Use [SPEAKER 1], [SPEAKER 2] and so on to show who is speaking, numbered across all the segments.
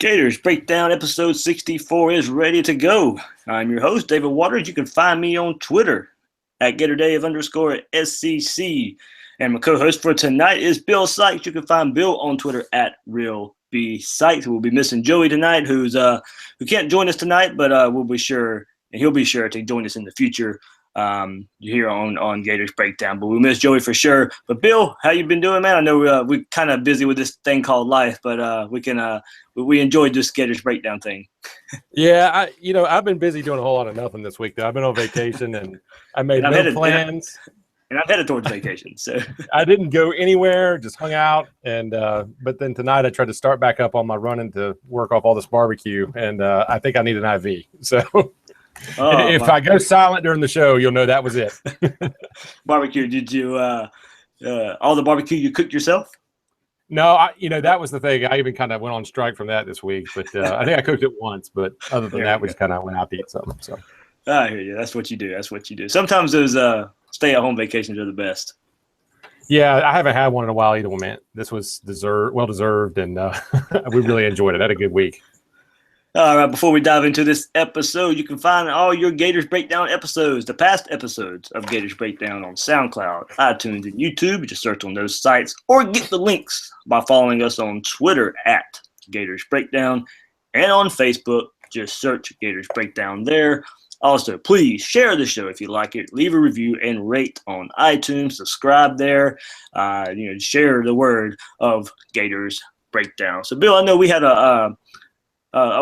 [SPEAKER 1] Gators Breakdown episode 64 is ready to go. I'm your host, David Waters. You can find me on Twitter at GatorDave_SCC. And my co-host for tonight is Bill Sykes. You can find Bill on Twitter at RealBSykes. We'll be missing Joey tonight, who can't join us tonight, but he'll be sure to join us in the future here on Gators Breakdown. But we miss Joey for sure. But Bill, how you been doing, man? I know we're kind of busy with this thing called life, but we enjoyed this Gators Breakdown thing.
[SPEAKER 2] Yeah, I've been busy doing a whole lot of nothing this week, though. I've been on vacation, and I made no plans.
[SPEAKER 1] And I'm headed towards vacation, so
[SPEAKER 2] I didn't go anywhere, just hung out. And but then tonight I tried to start back up on my running to work off all this barbecue, and I think I need an IV. So if I go silent during the show, you'll know that was it.
[SPEAKER 1] Barbecue? Did you all the barbecue you cooked yourself?
[SPEAKER 2] No, that was the thing. I even kind of went on strike from that this week, but I think I cooked it once. But other than that, we just kind of went out to eat something. So
[SPEAKER 1] I hear you. That's what you do. Sometimes those stay-at-home vacations are the best.
[SPEAKER 2] Yeah, I haven't had one in a while either, man. This was well deserved, and we really enjoyed it. I had a good week.
[SPEAKER 1] All right, before we dive into this episode, you can find all your Gators Breakdown episodes, the past episodes of Gators Breakdown on SoundCloud, iTunes, and YouTube. Just search on those sites or get the links by following us on Twitter at Gators Breakdown and on Facebook. Just search Gators Breakdown there. Also, please share the show if you like it. Leave a review and rate on iTunes. Subscribe there. Share the word of Gators Breakdown. So, Bill, I know we had a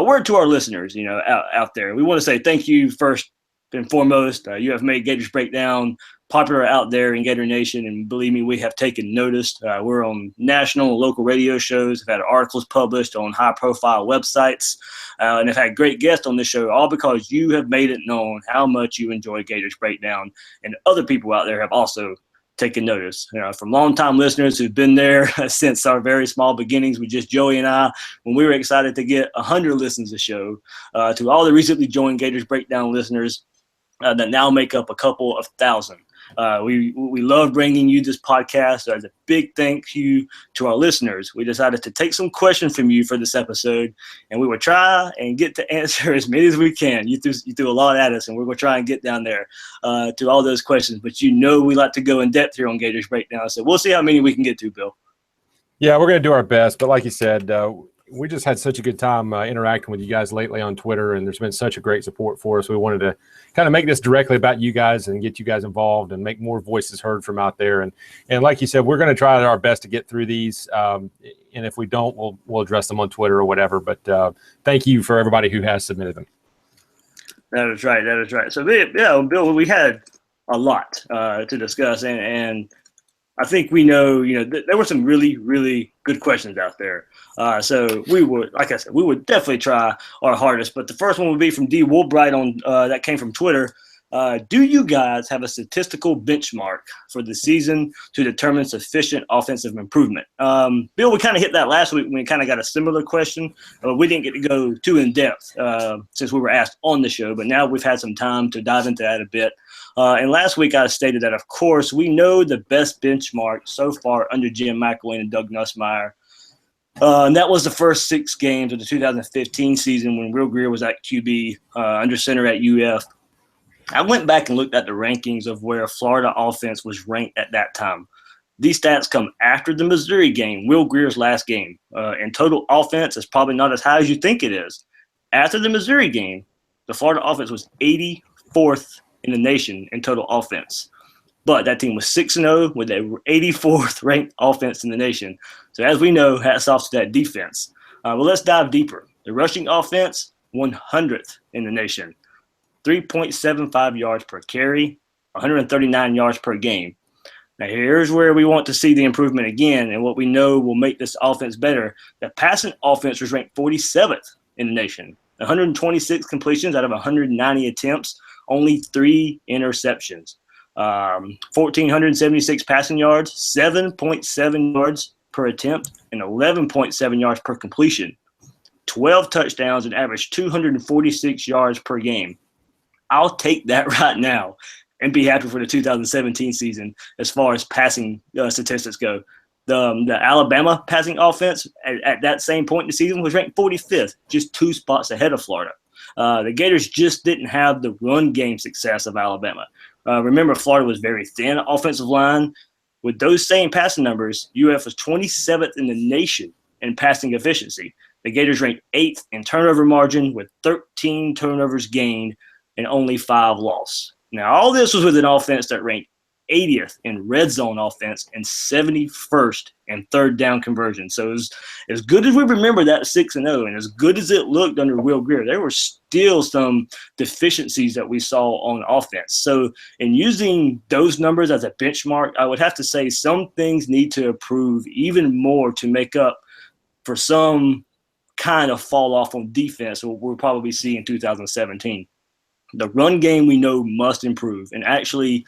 [SPEAKER 1] word to our listeners, out there. We want to say thank you first and foremost. You have made Gators Breakdown popular out there in Gator Nation, and believe me, we have taken notice. We're on national and local radio shows. We've had articles published on high-profile websites, and have had great guests on this show, all because you have made it known how much you enjoy Gators Breakdown, and other people out there have also taken notice. From longtime listeners who've been there since our very small beginnings with just Joey and I, when we were excited to get 100 listens a show, to all the recently joined Gators Breakdown listeners that now make up a couple of thousand. We love bringing you this podcast. As a big thank you to our listeners, we decided to take some questions from you for this episode, and we will try and get to answer as many as we can. You threw a lot at us, and we're going to try and get down there to all those questions. But we like to go in depth here on Gators Breakdown, so we'll see how many we can get to, Bill.
[SPEAKER 2] Yeah, we're going to do our best. But like you said, we just had such a good time interacting with you guys lately on Twitter, and there's been such a great support for us. We wanted to kind of make this directly about you guys and get you guys involved and make more voices heard from out there. And like you said, we're going to try our best to get through these. And if we don't, we'll address them on Twitter or whatever. But thank you for everybody who has submitted them.
[SPEAKER 1] That is right. So, yeah, Bill, we had a lot to discuss, and I think we know, there were some really, really good questions out there. So we would, like I said, we would definitely try our hardest. But the first one would be from D. Woolbright that came from Twitter. Do you guys have a statistical benchmark for the season to determine sufficient offensive improvement? Bill, we kind of hit that last week when we kind of got a similar question. We didn't get to go too in depth since we were asked on the show, but now we've had some time to dive into that a bit. And last week I stated that, of course, we know the best benchmark so far under Jim McElwain and Doug Nussmeier. And that was the first 6 games of the 2015 season when Will Grier was at QB, under center at UF. I went back and looked at the rankings of where Florida offense was ranked at that time. These stats come after the Missouri game, Will Grier's last game. And total offense is probably not as high as you think it is. After the Missouri game, the Florida offense was 84th in the nation in total offense. But that team was 6-0 with a 84th ranked offense in the nation. So as we know, hats off to that defense. Well, let's dive deeper. The rushing offense, 100th in the nation. 3.75 yards per carry, 139 yards per game. Now, here's where we want to see the improvement again, and what we know will make this offense better. The passing offense was ranked 47th in the nation. 126 completions out of 190 attempts, only 3 interceptions. 1,476 passing yards, 7.7 yards per attempt, and 11.7 yards per completion. 12 touchdowns and average 246 yards per game. I'll take that right now and be happy for the 2017 season as far as passing statistics go. The Alabama passing offense at that same point in the season was ranked 45th, just 2 spots ahead of Florida. The Gators just didn't have the run game success of Alabama. Remember, Florida was very thin offensive line. With those same passing numbers, UF was 27th in the nation in passing efficiency. The Gators ranked 8th in turnover margin with 13 turnovers gained and only 5 lost. Now, all this was with an offense that ranked 80th in red zone offense and 71st in third down conversion. So as good as we remember that 6-0 and as good as it looked under Will Grier, there were still some deficiencies that we saw on offense. So in using those numbers as a benchmark, I would have to say some things need to improve even more to make up for some kind of fall off on defense we'll probably see in 2017. The run game we know must improve and actually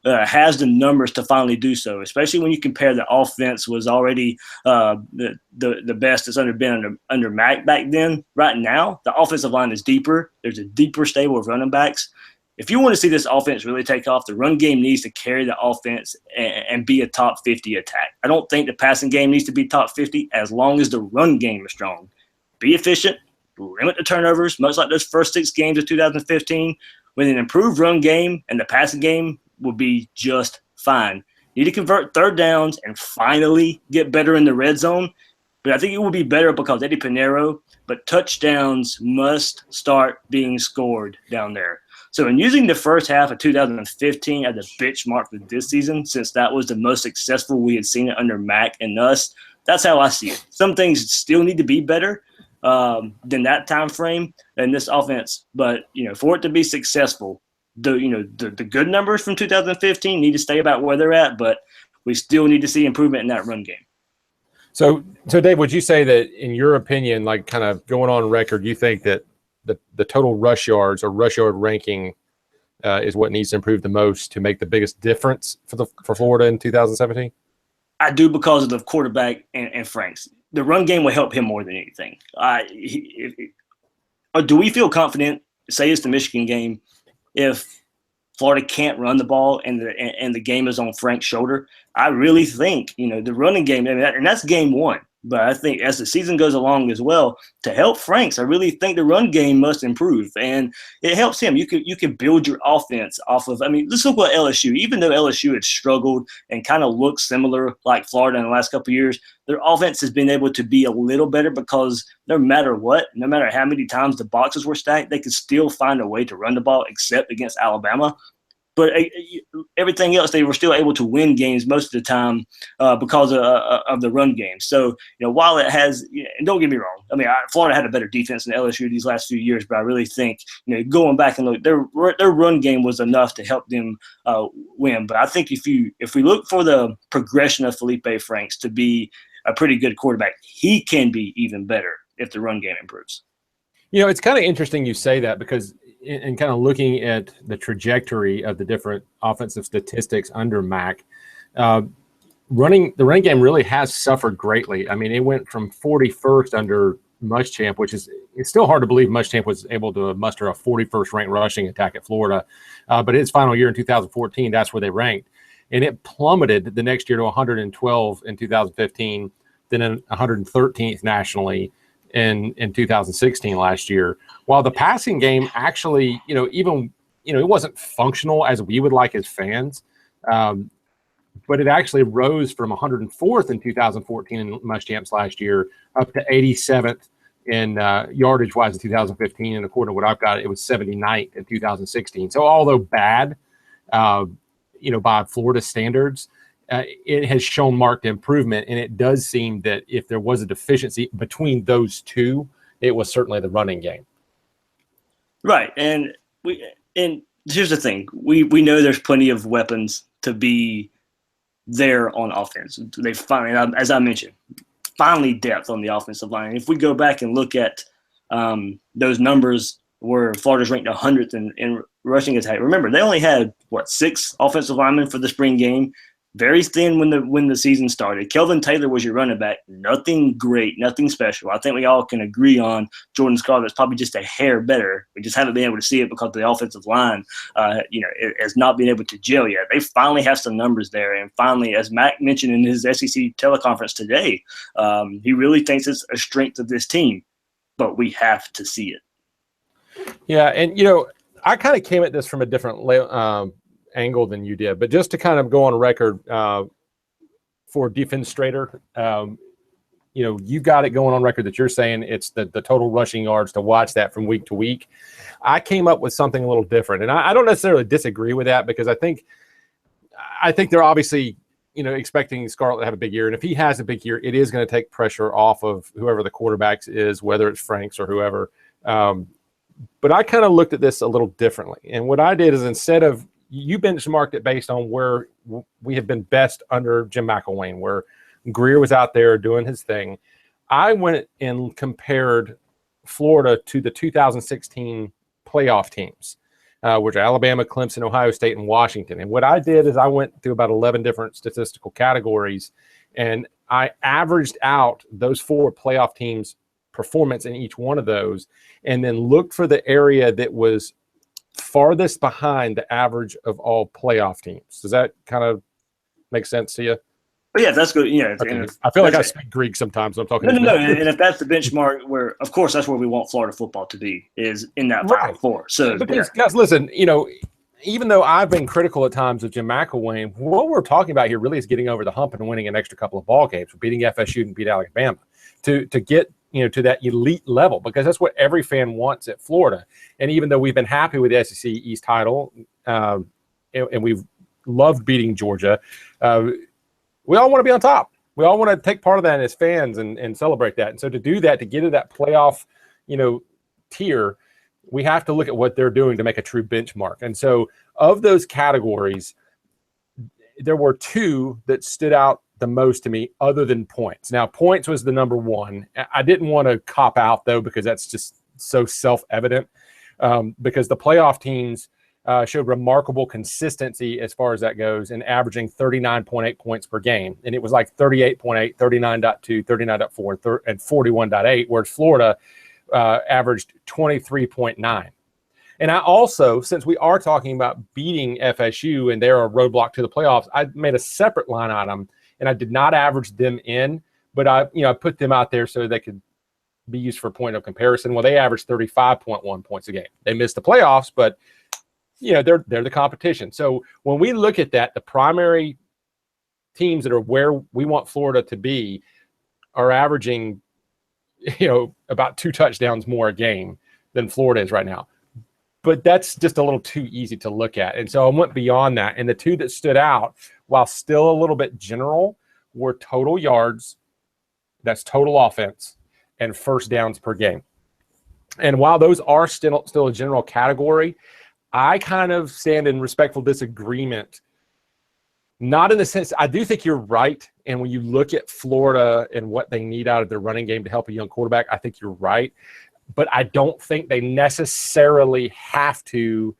[SPEAKER 1] has the numbers to finally do so, especially when you compare the offense was already the best it's been under Mac back then. Right now, the offensive line is deeper. There's a deeper stable of running backs. If you want to see this offense really take off, the run game needs to carry the offense and be a top 50 attack. I don't think the passing game needs to be top 50 as long as the run game is strong. Be efficient, limit the turnovers, much like those first 6 games of 2015. With an improved run game and the passing game will be just fine. You need to convert third downs and finally get better in the red zone. But I think it will be better because Eddie Pinheiro, but touchdowns must start being scored down there. So in using the first half of 2015 as a benchmark for this season, since that was the most successful we had seen it under Mac and us, that's how I see it. Some things still need to be better than that time frame and this offense. But, for it to be successful, the good numbers from 2015 need to stay about where they're at, but we still need to see improvement in that run game.
[SPEAKER 2] So Dave, would you say that in your opinion, like kind of going on record, you think that the total rush yards or rush yard ranking is what needs to improve the most to make the biggest difference for Florida in 2017?
[SPEAKER 1] I do, because of the quarterback and Franks. The run game will help him more than anything. Do we feel confident, say it's the Michigan game, if Florida can't run the ball and the game is on Frank's shoulder? I really think, the running game, and that's game 1. But I think as the season goes along as well, to help Franks, I really think the run game must improve, and it helps him. You can build your offense off of. Let's look at LSU. Even though LSU had struggled and kind of looked similar like Florida in the last couple of years, their offense has been able to be a little better because no matter what, no matter how many times the boxes were stacked, they could still find a way to run the ball, except against Alabama. But everything else, they were still able to win games most of the time because of the run game. So, while it has, and don't get me wrong, Florida had a better defense than LSU these last few years, but I really think, going back and look, their run game was enough to help them win. But I think if we look for the progression of Felipe Franks to be a pretty good quarterback, he can be even better if the run game improves.
[SPEAKER 2] It's kind of interesting you say that, because in kind of looking at the trajectory of the different offensive statistics under Mac, the running game really has suffered greatly. It went from 41st under Muschamp, it's still hard to believe Muschamp was able to muster a 41st ranked rushing attack at Florida. But his final year in 2014, that's where they ranked. And it plummeted the next year to 112 in 2015, then 113th nationally in 2016 last year. While the passing game actually, it wasn't functional as we would like as fans, but it actually rose from 104th in 2014 in Muschamp's last year up to 87th in yardage-wise in 2015. And according to what I've got, it was 79th in 2016. So although bad, by Florida standards, it has shown marked improvement, and it does seem that if there was a deficiency between those two, it was certainly the running game. Right,
[SPEAKER 1] and here's the thing: we know there's plenty of weapons to be there on offense. They finally, as I mentioned, depth on the offensive line. If we go back and look at those numbers where Florida's ranked 100th in rushing attack, remember they only had 6 offensive linemen for the spring game. very thin when the season started. Kelvin Taylor was your running back. Nothing great, nothing special. I think we all can agree on Jordan Scarlett's probably just a hair better. We just haven't been able to see it because the offensive line, it has not been able to gel yet. They finally have some numbers there, and finally, as Mac mentioned in his SEC teleconference today, he really thinks it's a strength of this team, but we have to see it.
[SPEAKER 2] Yeah, and I kind of came at this from a different angle than you did, but just to kind of go on record for Defenstrator, you got it going on record that you're saying it's the total rushing yards to watch that from week to week. I came up with something a little different, and I don't necessarily disagree with that because I think they're obviously expecting Scarlett to have a big year, and if he has a big year, it is going to take pressure off of whoever the quarterbacks is, whether it's Franks or whoever. But I kind of looked at this a little differently, and what I did is instead of you benchmarked it based on where we have been best under Jim McElwain, where Greer was out there doing his thing. I went and compared Florida to the 2016 playoff teams, which are Alabama, Clemson, Ohio State, and Washington. And what I did is I went through about 11 different statistical categories, and I averaged out those 4 playoff teams' performance in each one of those, and then looked for the area that was farthest behind the average of all playoff teams. Does that kind of make sense to you?
[SPEAKER 1] But yeah, that's good. Yeah,
[SPEAKER 2] okay. I feel like I speak Greek sometimes. I'm talking.
[SPEAKER 1] No. And if that's the benchmark, where of course that's where we want Florida football to be, is in that Final Four. So,
[SPEAKER 2] because, guys, listen, even though I've been critical at times of Jim McElwain, what we're talking about here really is getting over the hump and winning an extra couple of ball games, beating FSU and beat Alabama to get to that elite level, because that's what every fan wants at Florida. And even though we've been happy with the SEC East title, and we've loved beating Georgia, we all want to be on top. We all want to take part of that as fans and celebrate that. And so to do that, to get to that playoff, tier, we have to look at what they're doing to make a true benchmark. And so of those categories, there were 2 that stood out the most to me other than points. Now, points was the number 1. I didn't want to cop out, though, because that's just so self-evident, because the playoff teams showed remarkable consistency as far as that goes, and averaging 39.8 points per game. And it was like 38.8, 39.2, 39.4, and 41.8, whereas Florida averaged 23.9. And I also, since we are talking about beating FSU and they're a roadblock to the playoffs, I made a separate line item, and I did not average them in, but I put them out there so they could be used for point of comparison. Well, they averaged 35.1 points a game. They missed the playoffs, but they're the competition. So when we look at that, the primary teams that are where we want Florida to be are averaging, about 2 touchdowns more a game than Florida is right now. But that's just a little too easy to look at. And so I went beyond that. And the 2 that stood out, while still a little bit general, were total yards, that's total offense, and first downs per game. And while those are still a general category, I kind of stand in respectful disagreement, not in the sense, I do think you're right. And when you look at Florida and what they need out of their running game to help a young quarterback, I think you're right. But I don't think they necessarily have to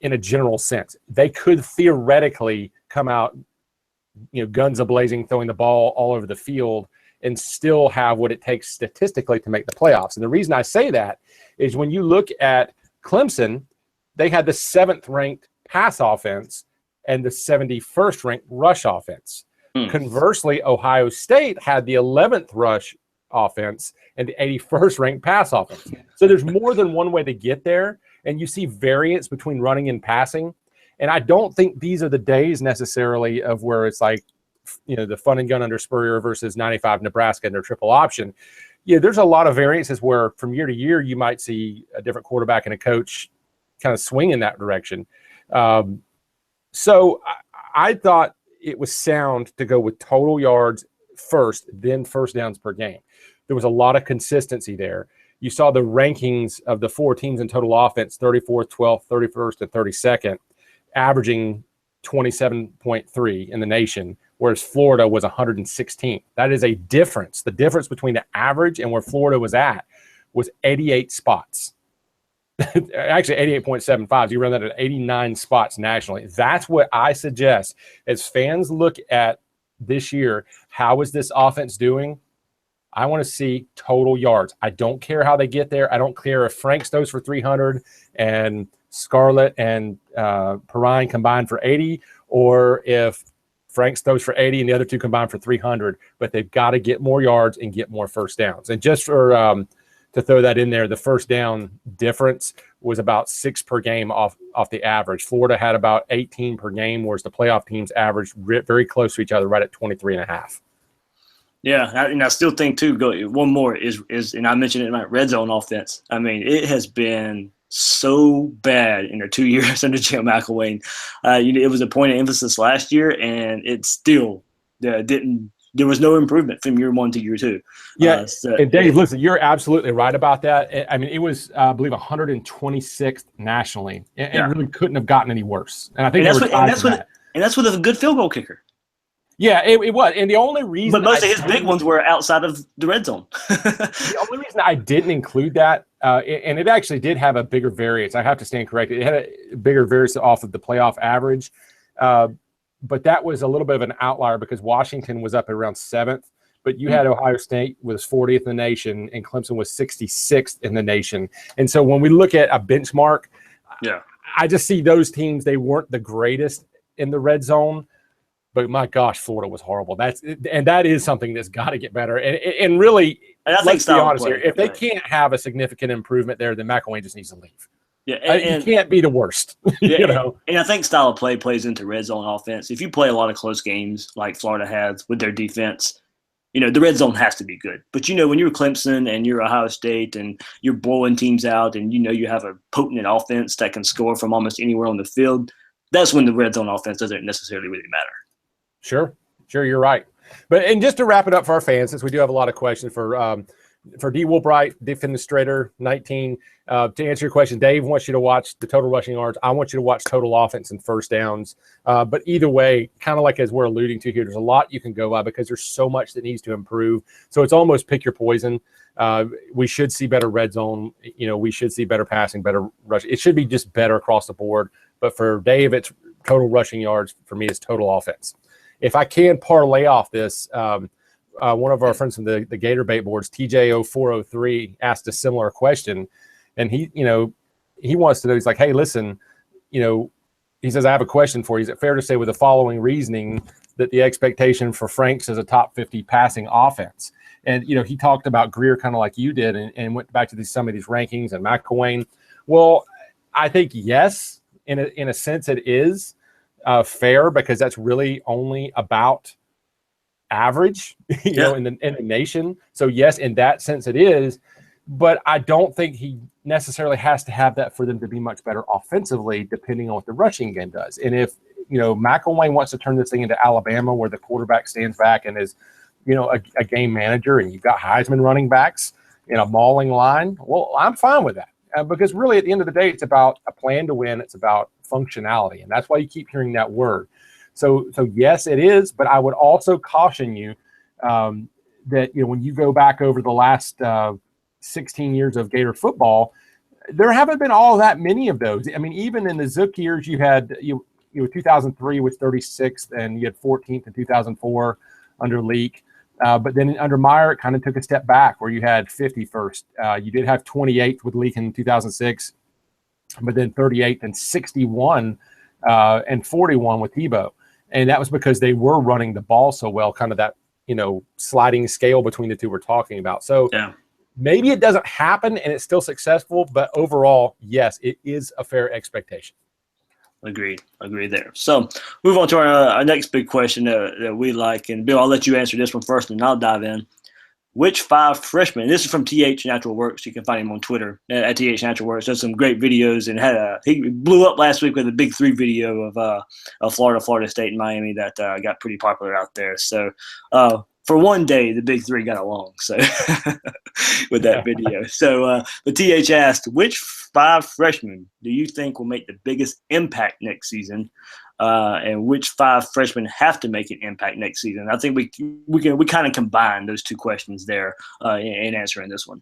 [SPEAKER 2] in a general sense. They could theoretically come out, guns a-blazing, throwing the ball all over the field and still have what it takes statistically to make the playoffs. And the reason I say that is when you look at Clemson, they had the 7th ranked pass offense and the 71st ranked rush offense. Conversely, Ohio State had the 11th rush offense and the 81st ranked pass offense. So there's more than one way to get there, and you see variance between running and passing. And I don't think these are the days necessarily of where it's like, the fun and gun under Spurrier versus 95 Nebraska and their triple option. There's a lot of variances where from year to year you might see a different quarterback and a coach kind of swing in that direction. So I thought it was sound to go with total yards first, then first downs per game. There was a lot of consistency there. You saw the rankings of the 4 teams in total offense, 34th, 12th, 31st, and 32nd, averaging 27.3 in the nation, whereas Florida was 116th. That is a difference. The difference between the average and where Florida was at was 88 spots. actually 88.75. You run that at 89 spots nationally. That's what I suggest as fans look at this year. How is this offense doing? I want to see total yards. I don't care how they get there. I don't care if Franks throws for 300 and Scarlett and Perrine combined for 80, or if Franks throws for 80 and the other two combined for 300. But they've got to get more yards and get more first downs. And just for to throw that in there, the first down difference was about 6 per game off the average. Florida had about 18 per game, whereas the playoff teams averaged very close to each other, right at 23.5.
[SPEAKER 1] Yeah, and I still think too. One more is, and I mentioned it in my red zone offense. I mean, it has been so bad in their 2 years under Jim McElwain. It was a point of emphasis last year, and it still didn't. There was no improvement from year 1 to year 2.
[SPEAKER 2] Yeah, and Dave, listen, you're absolutely right about that. I mean, it was, I believe, 126th nationally, and it really couldn't have gotten any worse. And I think
[SPEAKER 1] that's with a good field goal kicker.
[SPEAKER 2] Yeah, it was. And the only reason
[SPEAKER 1] – but most of his big ones were outside of the red zone.
[SPEAKER 2] The only reason I didn't include that, and it actually did have a bigger variance. I have to stand corrected. It had a bigger variance off of the playoff average. But that was a little bit of an outlier because Washington was up around 7th. But you had Ohio State was 40th in the nation, and Clemson was 66th in the nation. And so when we look at a benchmark, I just see those teams, they weren't the greatest in the red zone. But my gosh, Florida was horrible. That is something that's got to get better. And really, let's be honest here. If they can't have a significant improvement there, then McElwain just needs to leave. Yeah, and you can't be the worst.
[SPEAKER 1] And I think style of play plays into red zone offense. If you play a lot of close games like Florida has with their defense, the red zone has to be good. But when you're Clemson and you're Ohio State and you're blowing teams out, and you have a potent offense that can score from almost anywhere on the field, that's when the red zone offense doesn't necessarily really matter.
[SPEAKER 2] Sure, you're right. And just to wrap it up for our fans, since we do have a lot of questions for D. Woolbright, Defenestrator 19. To answer your question, Dave wants you to watch the total rushing yards. I want you to watch total offense and first downs. But either way, kind of like as we're alluding to here, there's a lot you can go by because there's so much that needs to improve. So it's almost pick your poison. We should see better red zone. We should see better passing, better rush. It should be just better across the board. But for Dave, it's total rushing yards. For me, it's total offense. If I can parlay off this, one of our friends from the Gator Bait boards, TJ0403, asked a similar question, and he wants to know. He's like, "Hey, listen, he says I have a question for you. Is it fair to say, with the following reasoning, that the expectation for Franks is a top 50 passing offense?" And he talked about Greer kind of like you did, and went back to some of these rankings and McElwain. Well, I think yes, in a sense, it is fair because that's really only about average, in the nation. So yes, in that sense it is, but I don't think he necessarily has to have that for them to be much better offensively, depending on what the rushing game does. And if McElwain wants to turn this thing into Alabama, where the quarterback stands back and is a game manager, and you've got Heisman running backs in a mauling line, well, I'm fine with that. Because really, at the end of the day, it's about a plan to win. It's about functionality, and that's why you keep hearing that word. So yes, it is. But I would also caution you that when you go back over the last 16 years of Gator football, there haven't been all that many of those. I mean, even in the Zook years, you had 2003 was 36th, and you had 14th in 2004 under Leak. But then under Meyer, it kind of took a step back where you had 51st. You did have 28th with Leak in 2006, but then 38th and 61 and 41 with Tebow. And that was because they were running the ball so well, kind of that, sliding scale between the two we're talking about. So maybe it doesn't happen and it's still successful, but overall, yes, it is a fair expectation.
[SPEAKER 1] Agreed there. So move on to our next big question that we like. And Bill, I'll let you answer this one first and I'll dive in. Which 5 freshmen, this is from TH Natural Works. You can find him on Twitter at TH Natural Works. Does some great videos and he blew up last week with a big 3 video of Florida State and Miami that got pretty popular out there. So for one day, the big 3 got along. So with that video. So the TH asked, which 5 freshmen do you think will make the biggest impact next season? And which 5 freshmen have to make an impact next season? I think we kind of combine those 2 questions there in answering this one.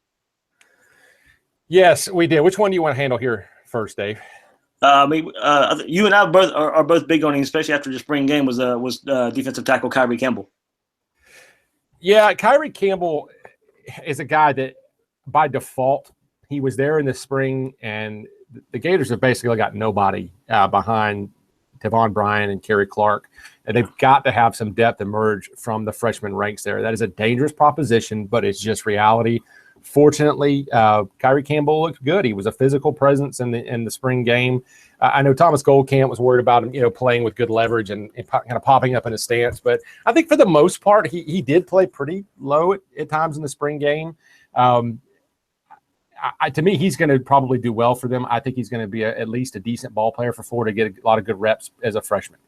[SPEAKER 2] Yes, we did. Which one do you want to handle here first, Dave?
[SPEAKER 1] You and I both are both big on him, especially after the spring game. Was defensive tackle Kyrie Campbell.
[SPEAKER 2] Yeah, Kyrie Campbell is a guy that by default he was there in the spring, and the Gators have basically got nobody behind Devon Bryan and Kerry Clark. And they've got to have some depth emerge from the freshman ranks there. That is a dangerous proposition, but it's just reality. Fortunately, Kyrie Campbell looked good. He was a physical presence in the spring game. I know Thomas Goldkamp was worried about him, playing with good leverage and kind of popping up in his stance. But I think for the most part, he did play pretty low at times in the spring game. To me, he's going to probably do well for them. I think he's going to be at least a decent ball player for Florida, get a lot of good reps as a freshman.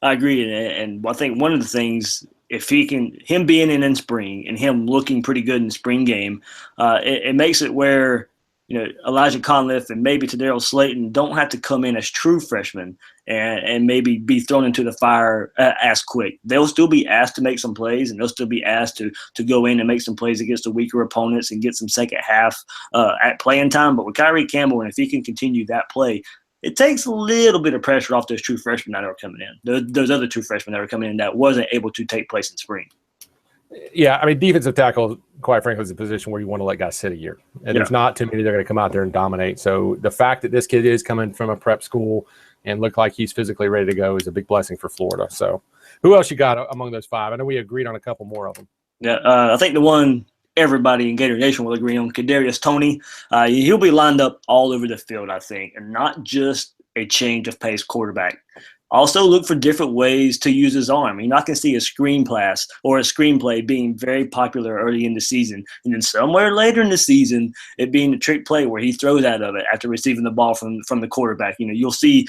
[SPEAKER 1] I agree, and I think one of the things, if him being in spring and him looking pretty good in the spring game, it makes it where Elijah Conliffe and maybe Tadarius Slayton don't have to come in as true freshmen and maybe be thrown into the fire as quick. They'll still be asked to make some plays, and they'll still be asked to go in and make some plays against the weaker opponents and get some second half at playing time. But with Kyrie Campbell, and if he can continue that play, it takes a little bit of pressure off those true freshmen that are coming in. Those other true freshmen that are coming in that wasn't able to take place in spring.
[SPEAKER 2] Yeah, I mean, defensive tackle, quite frankly, is a position where you want to let guys sit a year. And there's not too many that are going to come out there and dominate. So the fact that this kid is coming from a prep school and look like he's physically ready to go is a big blessing for Florida. So who else you got among those five? I know we agreed on a couple more of them.
[SPEAKER 1] Yeah, I think the one everybody in Gator Nation will agree on, Kadarius Toney. He'll be lined up all over the field, I think, and not just a change of pace quarterback. Also look for different ways to use his arm. You're not going to see a screen pass or a screenplay being very popular early in the season. And then somewhere later in the season, it being a trick play where he throws out of it after receiving the ball from the quarterback. You'll see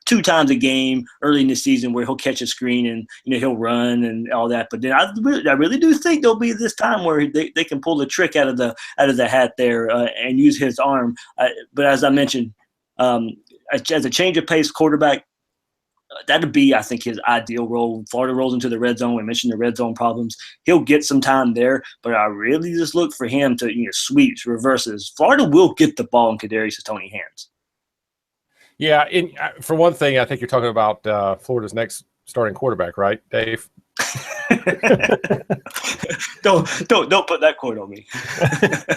[SPEAKER 1] 2 times a game early in the season where he'll catch a screen and he'll run and all that. But then I really do think there'll be this time where they can pull the trick out of the hat there and use his arm. But as I mentioned, as a change of pace quarterback, that'd be, I think, his ideal role. Florida rolls into the red zone. We mentioned the red zone problems. He'll get some time there, but I really just look for him to sweeps, reverses. Florida will get the ball in Kadarius Toney's hands.
[SPEAKER 2] Yeah, for one thing, I think you're talking about Florida's next starting quarterback, right, Dave?
[SPEAKER 1] Don't put that quote on me.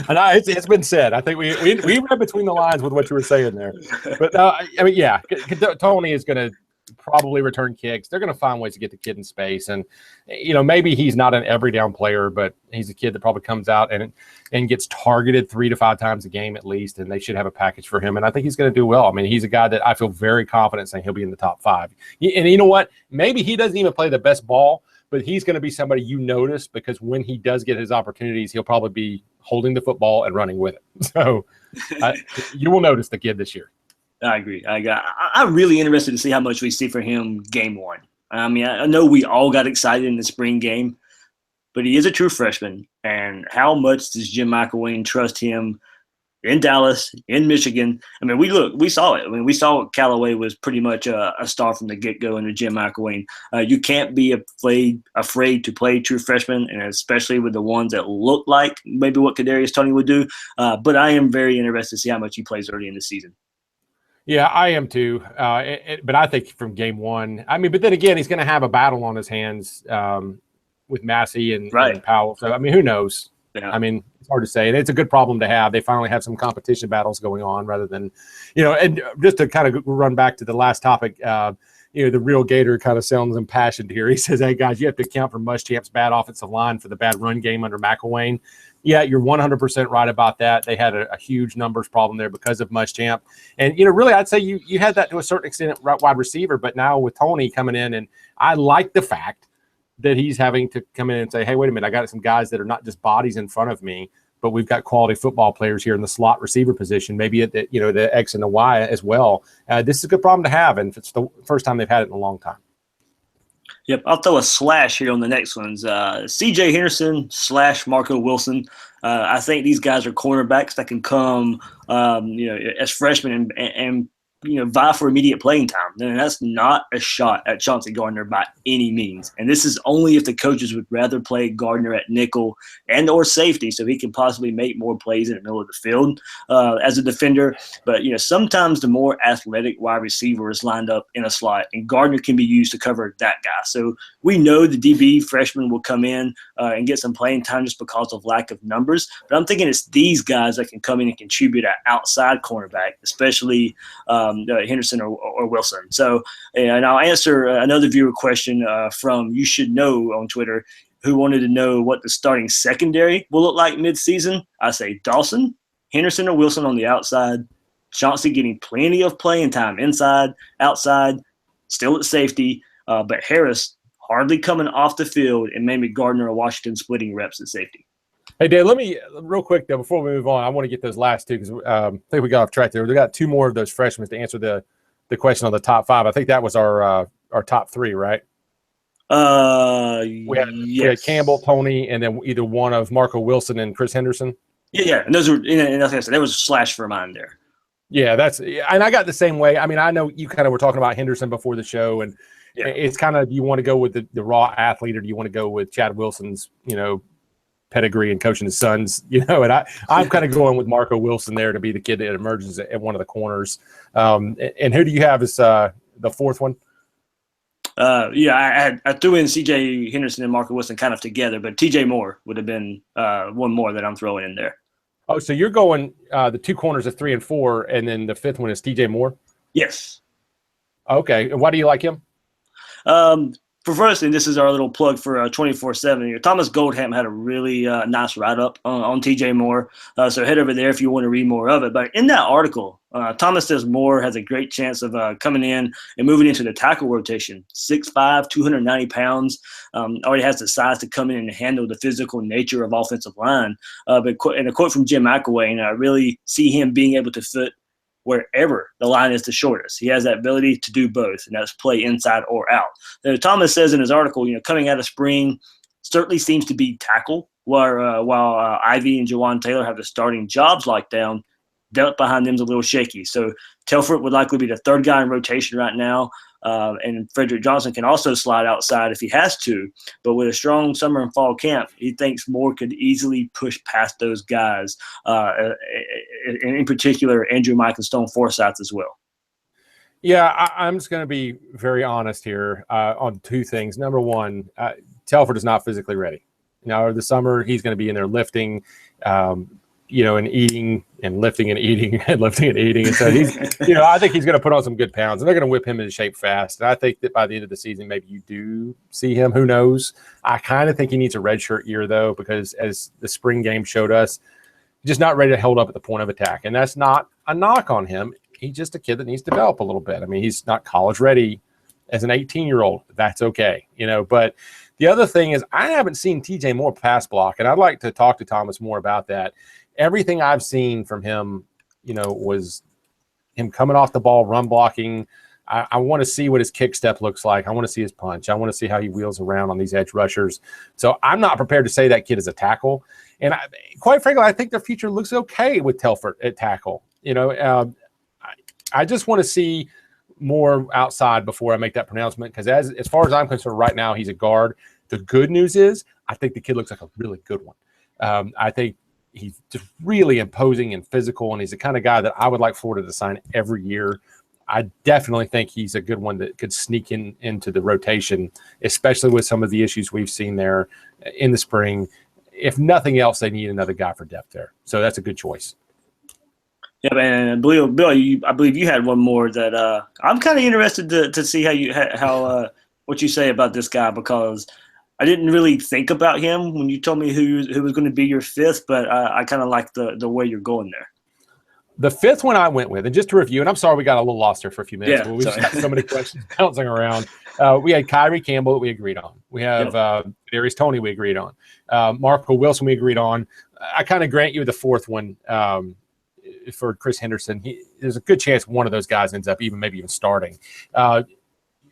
[SPEAKER 2] And it's been said. I think we read between the lines with what you were saying there. But I mean, yeah, Toney is going to probably return kicks. They're going to find ways to get the kid in space, and maybe he's not an every down player, but he's a kid that probably comes out and gets targeted 3 to 5 times a game at least, and they should have a package for him. And I think he's going to do well. I mean, he's a guy that I feel very confident saying he'll be in the top 5. And you know what? Maybe he doesn't even play the best ball, but he's going to be somebody you notice because when he does get his opportunities, he'll probably be holding the football and running with it. So you will notice the kid this year.
[SPEAKER 1] I agree. I'm really interested to see how much we see for him game 1. I mean, I know we all got excited in the spring game, but he is a true freshman. And how much does Jim McElwain trust him in Dallas, in Michigan? I mean, we saw it. I mean, we saw Callaway was pretty much a star from the get-go under Jim McElwain. You can't be afraid to play true freshmen, and especially with the ones that look like maybe what Kadarius Toney would do. But I am very interested to see how much he plays early in the season.
[SPEAKER 2] Yeah, I am too. But I think from game 1, I mean, but then again, he's going to have a battle on his hands with Massey and Powell. So, I mean, who knows? Yeah. I mean, it's hard to say. And it's a good problem to have. They finally have some competition battles going on rather than, and just to kind of run back to the last topic, the real Gator kind of sounds impassioned here. He says, hey, guys, you have to account for Muschamp's bad offensive line for the bad run game under McElwain. Yeah, you're 100% right about that. They had a huge numbers problem there because of Muschamp. And, really, I'd say you had that to a certain extent at wide receiver, but now with Toney coming in, and I like the fact that he's having to come in and say, hey, wait a minute, I got some guys that are not just bodies in front of me, but we've got quality football players here in the slot receiver position, maybe at the X and the Y as well. This is a good problem to have, and it's the first time they've had it in a long time.
[SPEAKER 1] Yep, I'll throw a slash here on the next ones. C.J. Henderson / Marco Wilson. I think these guys are cornerbacks that can come, as freshmen and vie for immediate playing time, then that's not a shot at Chauncey Gardner by any means. And this is only if the coaches would rather play Gardner at nickel and or safety, so he can possibly make more plays in the middle of the field as a defender. But sometimes the more athletic wide receiver is lined up in a slot, and Gardner can be used to cover that guy. So we know the DB freshman will come in and get some playing time just because of lack of numbers. But I'm thinking it's these guys that can come in and contribute at outside cornerback, especially Henderson or Wilson. So, and I'll answer another viewer question from You Should Know on Twitter, who wanted to know what the starting secondary will look like midseason. I say Dawson, Henderson or Wilson on the outside, Chauncey getting plenty of playing time inside, outside, still at safety, but Harris hardly coming off the field, and maybe Gardner or Washington splitting reps at safety.
[SPEAKER 2] Hey, Dave, let me real quick, though, before we move on, I want to get those last two because I think we got off track there. We got two more of those freshmen to answer the question on the top five. I think that was our top three, right? We had Campbell, Tony, and then either one of Marco Wilson and Chris Henderson.
[SPEAKER 1] Yeah. And those were, and like I said, there was a slash for mine there.
[SPEAKER 2] Yeah, and I got the same way. I mean, I know you kind of were talking about Henderson before the show, and it's kind of, do you want to go with the raw athlete or do you want to go with Chad Wilson's, pedigree and coaching his sons, and I'm kind of going with Marco Wilson there to be the kid that emerges at one of the corners. And who do you have as the fourth one?
[SPEAKER 1] I threw in CJ Henderson and Marco Wilson kind of together, but TJ Moore would have been one more that I'm throwing in there.
[SPEAKER 2] Oh, so you're going the two corners of 3 and 4, and then the fifth one is TJ Moore?
[SPEAKER 1] Yes.
[SPEAKER 2] Okay. And why do you like him?
[SPEAKER 1] For first, and this is our little plug for 24/7. Thomas Goldham had a really nice write-up on TJ Moore, so head over there if you want to read more of it. But in that article, Thomas says Moore has a great chance of coming in and moving into the tackle rotation. 6'5", 290 pounds, already has the size to come in and handle the physical nature of offensive line. But in a quote from Jim McElwain, and I really see him being able to fit wherever the line is the shortest. He has that ability to do both, and that's play inside or out. Now, Thomas says in his article, coming out of spring, certainly seems to be tackle, while Ivy and Jawan Taylor have the starting jobs locked down. Depth behind them is a little shaky. So Telford would likely be the third guy in rotation right now, and Frederick Johnson can also slide outside if he has to. But with a strong summer and fall camp, he thinks Moore could easily push past those guys, in particular Andrew Mike and Stone Forsyth as well.
[SPEAKER 2] Yeah, I'm just going to be very honest here on two things. Number one, Telford is not physically ready. Over the summer, he's going to be in there lifting, and eating and lifting and eating and lifting and eating. And so he's, I think he's going to put on some good pounds, and they're going to whip him into shape fast. And I think that by the end of the season, maybe you do see him. Who knows? I kind of think he needs a redshirt year, though, because as the spring game showed us, he's just not ready to hold up at the point of attack. And that's not a knock on him. He's just a kid that needs to develop a little bit. I mean, he's not college ready as an 18-year-old. That's okay, But the other thing is I haven't seen TJ Moore pass block, and I'd like to talk to Thomas more about that. Everything I've seen from him, was him coming off the ball, run blocking. I want to see what his kick step looks like. I want to see his punch. I want to see how he wheels around on these edge rushers. So I'm not prepared to say that kid is a tackle. And quite frankly, I think their future looks okay with Telford at tackle. I just want to see more outside before I make that pronouncement, because as far as I'm concerned right now, he's a guard. The good news is I think the kid looks like a really good one. I think he's just really imposing and physical, and he's the kind of guy that I would like Florida to sign every year. I definitely think he's a good one that could sneak into the rotation, especially with some of the issues we've seen there in the spring. If nothing else, they need another guy for depth there. So that's a good choice.
[SPEAKER 1] Yeah, man. Bill, I believe you had one more that I'm kind of interested to see how what you say about this guy, because I didn't really think about him when you told me who was going to be your fifth, but I kind of like the way you're going there.
[SPEAKER 2] The fifth one I went with, and just to review, and I'm sorry we got a little lost here for a few minutes, but we just got so many questions bouncing around. We had Kyrie Campbell that we agreed on. We have Darius Toney we agreed on. Marco Wilson we agreed on. I kind of grant you the fourth one for Chris Henderson. There's a good chance one of those guys ends up maybe even starting.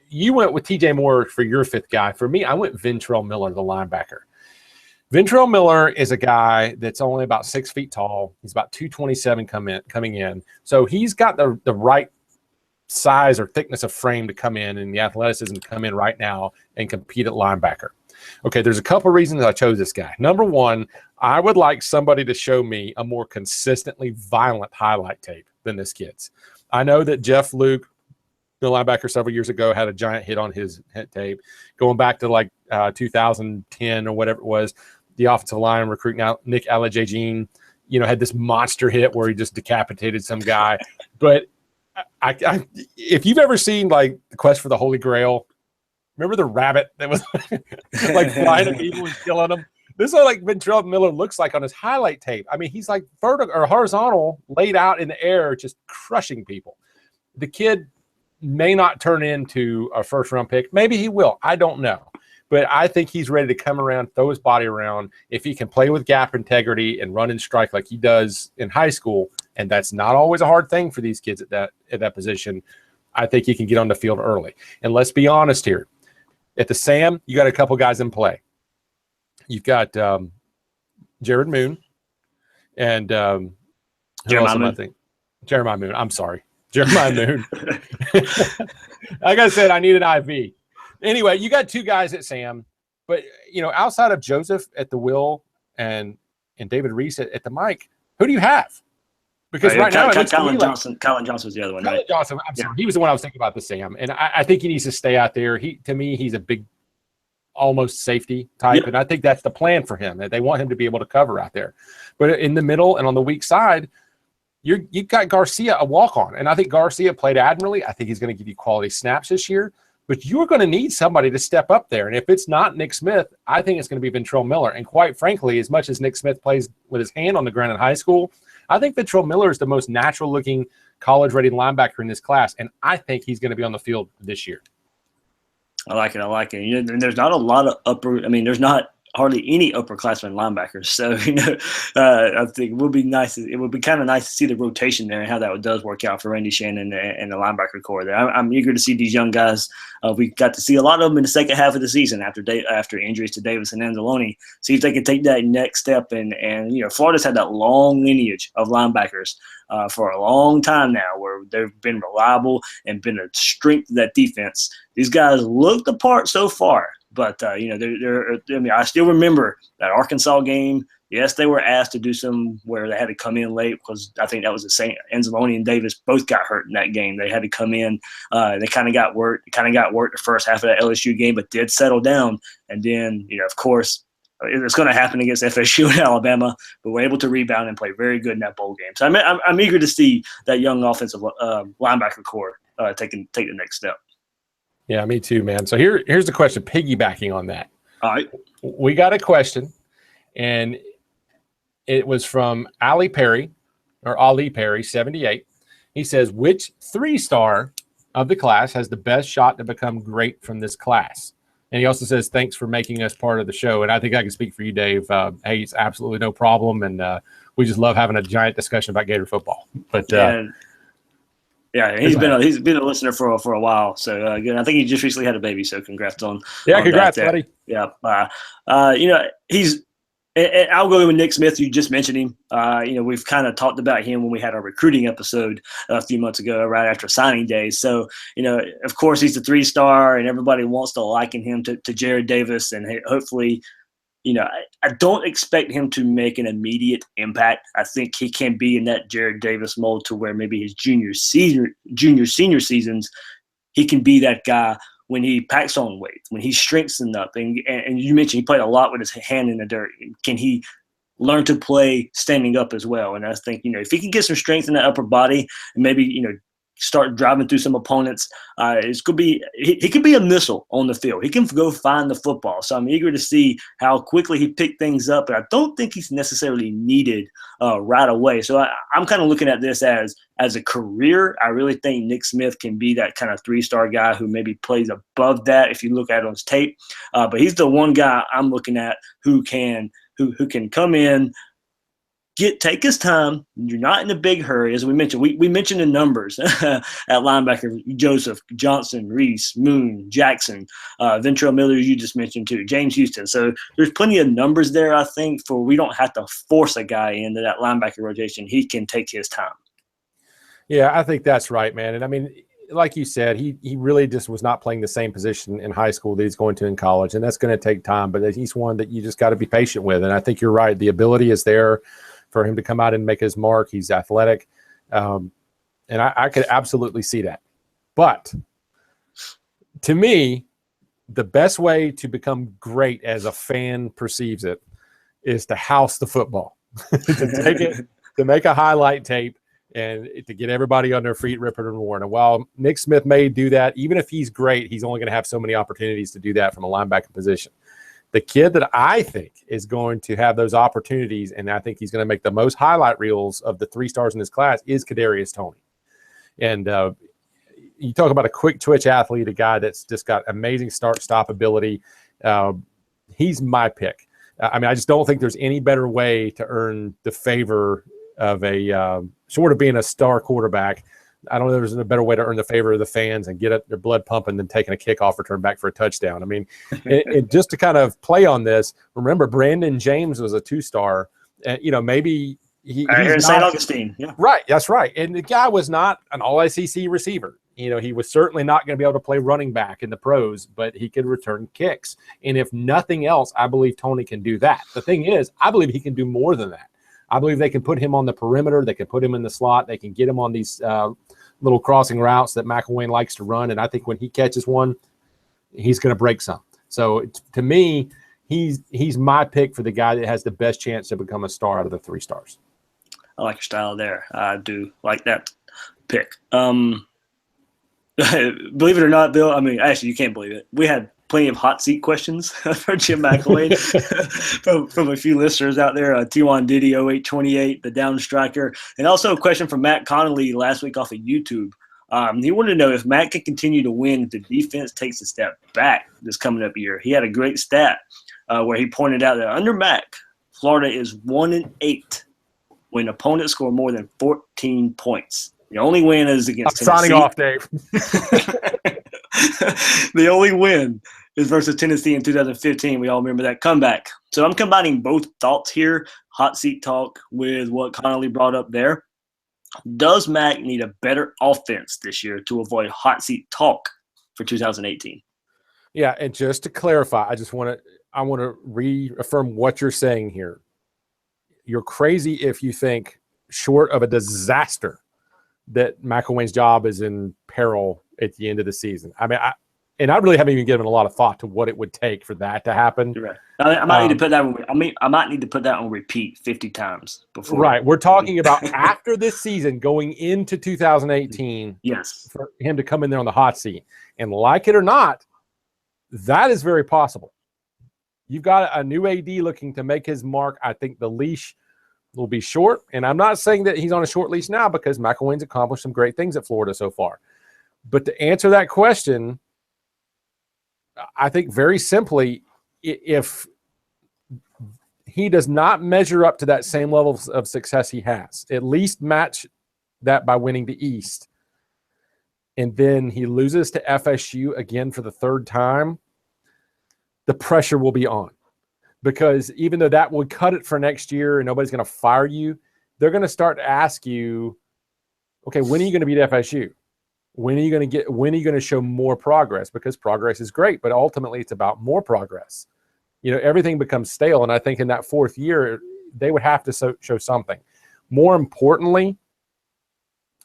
[SPEAKER 2] You went with TJ Moore for your fifth guy. For me, I went Ventrell Miller, the linebacker. Ventrell Miller is a guy that's only about 6 feet tall. He's about 227 coming in. So he's got the right size or thickness of frame to come in and the athleticism to come in right now and compete at linebacker. Okay, there's a couple of reasons I chose this guy. Number one, I would like somebody to show me a more consistently violent highlight tape than this kid's. I know that Jeff Luke, the linebacker several years ago, had a giant hit on his hit tape. Going back to like 2010 or whatever it was, the offensive line recruit now, Nick Alajajin, had this monster hit where he just decapitated some guy. But I if you've ever seen like the Quest for the Holy Grail, remember the rabbit that was like flying at people and killing them? This is what like Ventrell Miller looks like on his highlight tape. I mean, he's like vertical or horizontal, laid out in the air, just crushing people. The kid may not turn into a first-round pick. Maybe he will. I don't know. But I think he's ready to come around, throw his body around. If he can play with gap integrity and run and strike like he does in high school, and that's not always a hard thing for these kids at that position, I think he can get on the field early. And let's be honest here. At the Sam, you got a couple guys in play. You've got Jared Moon and
[SPEAKER 1] Jeremiah Moon.
[SPEAKER 2] Jeremiah Moon. I'm sorry. Jeremiah Moon. Like I said, I need an IV. Anyway, you got two guys at Sam, but outside of Joseph at the will and David Reese at the mic, who do you have? Because right now,
[SPEAKER 1] Colin Johnson was the other one.
[SPEAKER 2] Colin Johnson. I'm sorry, he was the one I was thinking about. The Sam, and I think he needs to stay out there. To me, he's a big, almost safety type, and I think that's the plan for him. That they want him to be able to cover out there. But in the middle and on the weak side, you've got Garcia, a walk-on, and I think Garcia played admirably. I think he's going to give you quality snaps this year. But you're going to need somebody to step up there. And if it's not Nick Smith, I think it's going to be Ventrell Miller. And quite frankly, as much as Nick Smith plays with his hand on the ground in high school, I think Ventrell Miller is the most natural-looking college-ready linebacker in this class, and I think he's going to be on the field this year.
[SPEAKER 1] I like it. And there's not a lot of there's not hardly any upperclassmen linebackers. So, I think it would be nice. It would be kind of nice to see the rotation there and how that does work out for Randy Shannon and the linebacker core there. I'm eager to see these young guys. We got to see a lot of them in the second half of the season after injuries to Davis and Anzalone. See if they can take that next step. And Florida's had that long lineage of linebackers for a long time now, where they've been reliable and been a strength of that defense. These guys look the part so far. But, I still remember that Arkansas game. Yes, they were asked to do some where they had to come in late because I think that was the same. Anzalone and Davis both got hurt in that game. They had to come in. They kind of got worked. The first half of that LSU game, but did settle down. And then, of course, it's going to happen against FSU and Alabama, but we're able to rebound and play very good in that bowl game. So I'm eager to see that young offensive linebacker core take the next step.
[SPEAKER 2] Yeah, me too, man. So here's the question, piggybacking on that.
[SPEAKER 1] All right.
[SPEAKER 2] We got a question, and it was from Ali Perry, 78. He says, which 3-star of the class has the best shot to become great from this class? And he also says, thanks for making us part of the show. And I think I can speak for you, Dave. Hey, it's absolutely no problem. And we just love having a giant discussion about Gator football. But
[SPEAKER 1] yeah, he's been a listener for a while. So again, I think he just recently had a baby. So congrats on
[SPEAKER 2] congrats,
[SPEAKER 1] that
[SPEAKER 2] buddy.
[SPEAKER 1] Yeah, he's. And I'll go with Nick Smith. You just mentioned him. We've kind of talked about him when we had our recruiting episode a few months ago, right after signing day. So, of course, he's a 3-star, and everybody wants to liken him to Jared Davis. And hopefully, I don't expect him to make an immediate impact. I think he can be in that Jared Davis mold to where maybe his junior senior seasons, he can be that guy when he packs on weight, when he strengthens up. And you mentioned he played a lot with his hand in the dirt. Can he learn to play standing up as well? And I think, if he can get some strength in the upper body and maybe, start driving through some opponents, he could be a missile on the field. He can go find the football. So I'm eager to see how quickly he picked things up. But I don't think he's necessarily needed right away. So I'm kind of looking at this as a career. I really think Nick Smith can be that kind of 3-star guy who maybe plays above that if you look at it on his tape. But he's the one guy I'm looking at who can come in, take his time. You're not in a big hurry. As we mentioned, we mentioned the numbers at linebacker: Joseph, Johnson, Reese, Moon, Jackson, Ventrell Miller, you just mentioned too, James Houston. So there's plenty of numbers there, I think, for we don't have to force a guy into that linebacker rotation. He can take his time.
[SPEAKER 2] Yeah, I think that's right, man. And I mean, like you said, he really just was not playing the same position in high school that he's going to in college, and that's going to take time. But he's one that you just got to be patient with. And I think you're right. The ability is there for him to come out and make his mark. He's athletic, and I could absolutely see that. But to me, the best way to become great as a fan perceives it is to house the football, to take it, to make a highlight tape, and to get everybody on their feet, rip it and roar. And while Nick Smith may do that, even if he's great, he's only going to have so many opportunities to do that from a linebacker position. The kid that I think is going to have those opportunities, and I think he's going to make the most highlight reels of the 3 stars in this class, is Kadarius Toney. And you talk about a quick twitch athlete, a guy that's just got amazing start-stop ability. He's my pick. I mean, I just don't think there's any better way to earn the favor of a short of being a star quarterback. I don't know if there's a better way to earn the favor of the fans and get their blood pumping than taking a kickoff return back for a touchdown. I mean, and just to kind of play on this, remember Brandon James was a 2-star. Maybe he's
[SPEAKER 1] in St. Augustine. Yeah.
[SPEAKER 2] Right, that's right. And the guy was not an all-SEC receiver. He was certainly not going to be able to play running back in the pros, but he could return kicks. And if nothing else, I believe Toney can do that. The thing is, I believe he can do more than that. I believe they can put him on the perimeter. They can put him in the slot. They can get him on these little crossing routes that McElwain likes to run. And I think when he catches one, he's going to break some. So to me, he's my pick for the guy that has the best chance to become a star out of the 3 stars.
[SPEAKER 1] I like your style there. I do like that pick. Believe it or not, Bill, I mean, actually, you can't believe it. We had plenty of hot seat questions for Jim McElwain from a few listeners out there. T1 Diddy 0828, the down striker, and also a question from Matt Connolly last week off of YouTube. He wanted to know if Matt can continue to win if the defense takes a step back this coming up year. He had a great stat where he pointed out that under Mac, Florida is 1-8 when opponents score more than 14 points. The only win is against Tennessee.
[SPEAKER 2] Signing off, Dave.
[SPEAKER 1] The only win is versus Tennessee in 2015. We all remember that comeback. So I'm combining both thoughts here, hot seat talk, with what Connolly brought up there. Does Mac need a better offense this year to avoid hot seat talk for 2018?
[SPEAKER 2] Yeah, and just to clarify, I want to reaffirm what you're saying here. You're crazy if you think, short of a disaster, that McElwain's job is in peril at the end of the season. I mean, I really haven't even given a lot of thought to what it would take for that to happen.
[SPEAKER 1] You're right. I might need to put that on. I might need to put that on repeat 50 times before.
[SPEAKER 2] Right. We're talking about after this season, going into 2018.
[SPEAKER 1] Yes.
[SPEAKER 2] For him to come in there on the hot seat, and like it or not, that is very possible. You've got a new AD looking to make his mark. I think the leash will be short, and I'm not saying that he's on a short leash now because McElwain's accomplished some great things at Florida so far. But to answer that question, I think very simply, if he does not measure up to that same level of success he has, at least match that by winning the East, and then he loses to FSU again for the 3rd time, the pressure will be on. Because even though that would cut it for next year and nobody's going to fire you, they're going to start to ask you, okay, when are you going to beat FSU? When are you going to show more progress? Because progress is great, but ultimately it's about more progress. Everything becomes stale. And I think in that 4th year, they would have to show something. More importantly,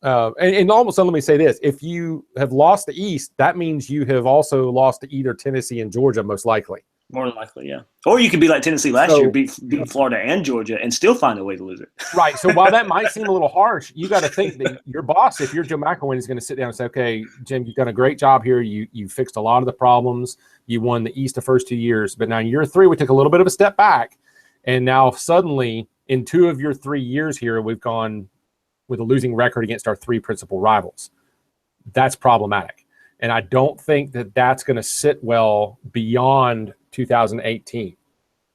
[SPEAKER 2] and also let me say this, if you have lost the East, that means you have also lost to either Tennessee and Georgia, most likely.
[SPEAKER 1] More than likely, yeah. Or you could be like Tennessee last year, beat Florida and Georgia, and still find a way to lose it.
[SPEAKER 2] Right. So while that might seem a little harsh, you got to think that your boss, if you're Joe McElwain, is going to sit down and say, okay, Jim, you've done a great job here. You fixed a lot of the problems. You won the East the first 2 years. But now in year 3, we took a little bit of a step back. And now suddenly, in 2 of your 3 years here, we've gone with a losing record against our 3 principal rivals. That's problematic. And I don't think that that's going to sit well beyond 2018.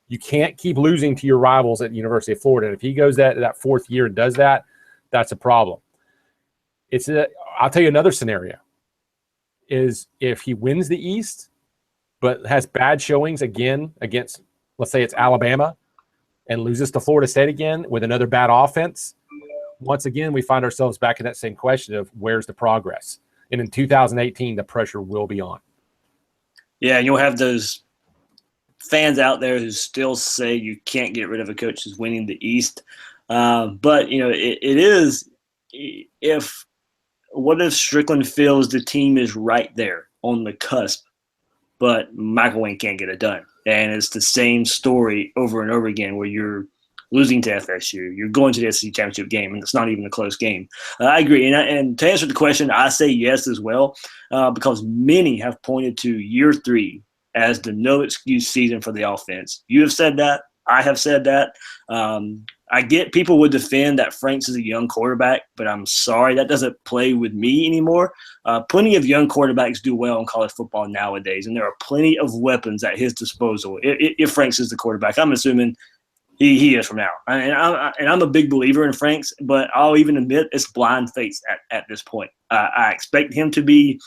[SPEAKER 2] You can't keep losing to your rivals at the University of Florida. And if he goes that 4th year and does that, that's a problem. I'll tell you another scenario is if he wins the East, but has bad showings again against, let's say it's Alabama, and loses to Florida State again with another bad offense. Once again, we find ourselves back in that same question of where's the progress? And in 2018, the pressure will be on.
[SPEAKER 1] Yeah, and you'll have those fans out there who still say you can't get rid of a coach who's winning the East. But, it is what if Strickland feels the team is right there on the cusp, but McElwain can't get it done? And it's the same story over and over again where you're losing to FSU, you're going to the SEC championship game, and it's not even a close game. I agree. And to answer the question, I say yes as well, because many have pointed to year 3 as the no-excuse season for the offense. You have said that. I have said that. I get people would defend that Franks is a young quarterback, but I'm sorry, that doesn't play with me anymore. Plenty of young quarterbacks do well in college football nowadays, and there are plenty of weapons at his disposal. If Franks is the quarterback, I'm assuming he is from now. And I'm a big believer in Franks, but I'll even admit it's blind faith at this point. I expect him to be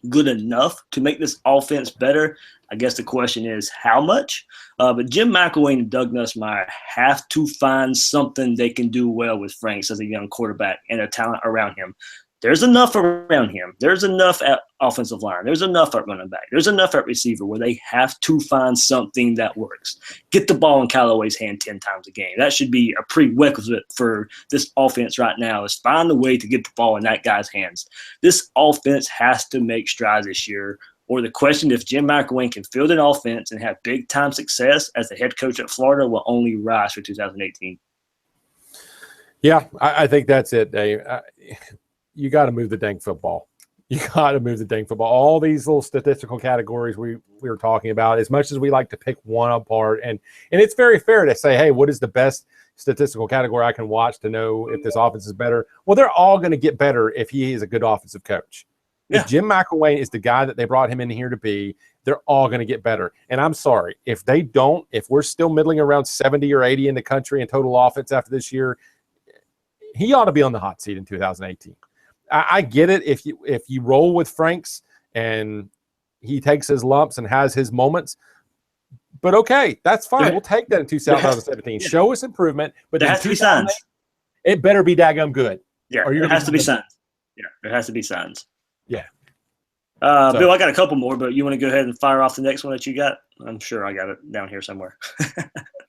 [SPEAKER 1] good enough to make this offense better. I guess the question is how much. But Jim McElwain and Doug Nussmeier have to find something they can do well with Franks as a young quarterback and a talent around him. There's enough around him. There's enough at offensive line. There's enough at running back. There's enough at receiver where they have to find something that works. Get the ball in Callaway's hand 10 times a game. That should be a prerequisite for this offense right now, is find a way to get the ball in that guy's hands. This offense has to make strides this year, or the question if Jim McElwain can field an offense and have big-time success as the head coach at Florida will only rise for 2018.
[SPEAKER 2] Yeah, I think that's it, Dave. You got to move the dang football. You got to move the dang football. All these little statistical categories we were talking about, as much as we like to pick one apart, and it's very fair to say, hey, what is the best statistical category I can watch to know if this offense is better? Well, they're all going to get better if he is a good offensive coach. Yeah. If Jim McElwain is the guy that they brought him in here to be, they're all going to get better. And I'm sorry, if we're still middling around 70 or 80 in the country in total offense after this year, he ought to be on the hot seat in 2018. I get it if you roll with Franks and he takes his lumps and has his moments, but okay, that's fine. We'll take that in 2017.
[SPEAKER 1] Yeah.
[SPEAKER 2] Show us improvement, but
[SPEAKER 1] there has to be signs.
[SPEAKER 2] It better be daggum good.
[SPEAKER 1] Yeah, there has to be signs. Yeah, there has to be signs.
[SPEAKER 2] Yeah.
[SPEAKER 1] Bill, I got a couple more, but you want to go ahead and fire off the next one that you got? I'm sure I got it down here somewhere.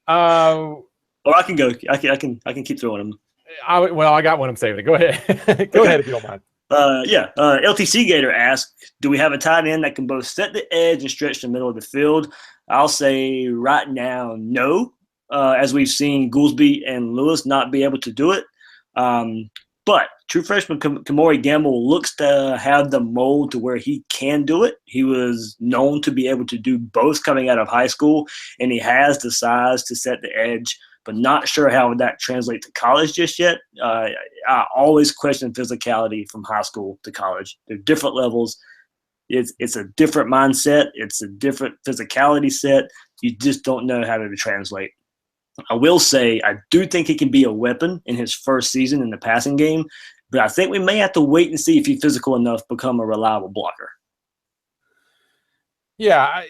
[SPEAKER 1] Or I can go. I can keep throwing them.
[SPEAKER 2] I got one. I'm saving it. Go ahead. Go ahead if you don't mind.
[SPEAKER 1] LTC Gator asked, do we have a tight end that can both set the edge and stretch the middle of the field? I'll say right now, no, as we've seen Goolsby and Lewis not be able to do it. But true freshman Kamori Gamble looks to have the mold to where he can do it. He was known to be able to do both coming out of high school, and he has the size to set the edge, but not sure how that translates to college just yet. I always question physicality from high school to college. They're different levels. It's a different mindset. It's a different physicality set. You just don't know how to translate. I will say I do think he can be a weapon in his first season in the passing game, but I think we may have to wait and see if he's physical enough to become a reliable blocker.
[SPEAKER 2] Yeah,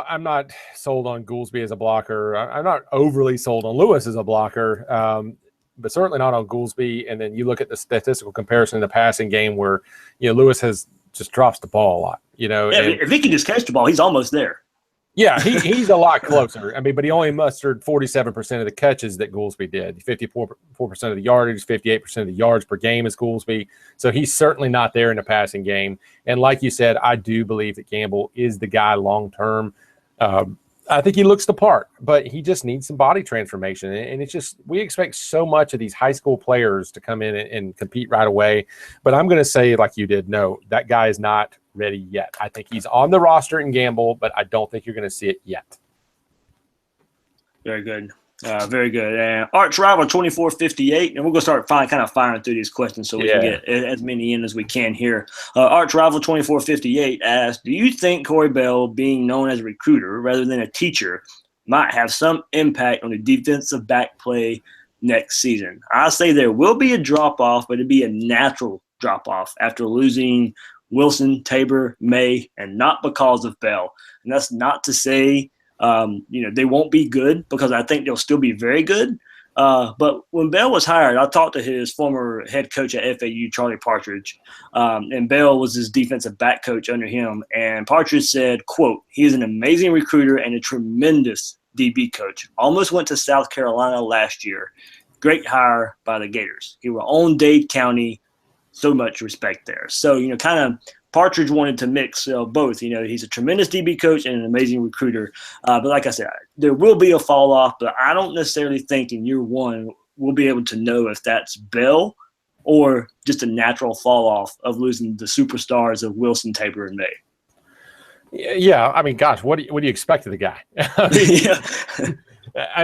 [SPEAKER 2] I'm not sold on Goolsby as a blocker. I'm not overly sold on Lewis as a blocker, but certainly not on Goolsby. And then you look at the statistical comparison in the passing game where, Lewis just drops the ball a lot. If
[SPEAKER 1] he can just catch the ball, he's almost there.
[SPEAKER 2] Yeah, he's a lot closer. I mean, but he only mustered 47% of the catches that Goolsby did. 54% of the yardage, 58% of the yards per game is Goolsby. So he's certainly not there in the passing game. And like you said, I do believe that Gamble is the guy long term. I think he looks the part, but he just needs some body transformation. And it's just, we expect so much of these high school players to come in and compete right away. But I'm going to say, like you did, no, that guy is not ready yet. I think he's on the roster in Gamble, but I don't think you're going to see it yet.
[SPEAKER 1] Very good. Very good. Arch Rival 2458, and we're going to start kind of firing through these questions so we can get as many in as we can here. Arch Rival 2458 asked, do you think Corey Bell, being known as a recruiter rather than a teacher, might have some impact on the defensive back play next season? I say there will be a drop-off, but it'd be a natural drop-off after losing Wilson, Tabor, May, and not because of Bell. And that's not to say they won't be good, because I think they'll still be very good. But when Bell was hired, I talked to his former head coach at FAU, Charlie Partridge, and Bell was his defensive back coach under him. And Partridge said, quote, "He is an amazing recruiter and a tremendous DB coach. Almost went to South Carolina last year. Great hire by the Gators. He will own Dade County. So much respect there." So, kind of Partridge wanted to mix both. He's a tremendous DB coach and an amazing recruiter. But like I said, there will be a fall off, but I don't necessarily think in year one we'll be able to know if that's Bell or just a natural fall off of losing the superstars of Wilson, Tabor, and May.
[SPEAKER 2] Yeah, I mean, gosh, what do you expect of the guy? I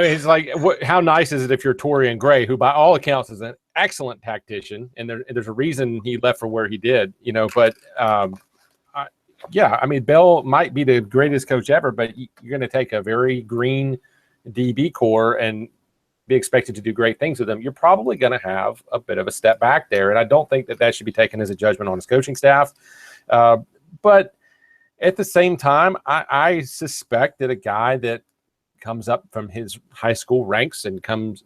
[SPEAKER 2] mean, it's like, how nice is it if you're Torian Gray, who by all accounts is an excellent tactician, and there's a reason he left for where he did, But yeah, I mean, Bell might be the greatest coach ever, but you're going to take a very green DB core and be expected to do great things with them. You're probably going to have a bit of a step back there, and I don't think that should be taken as a judgment on his coaching staff. But at the same time, I suspect that a guy that comes up from his high school ranks and comes,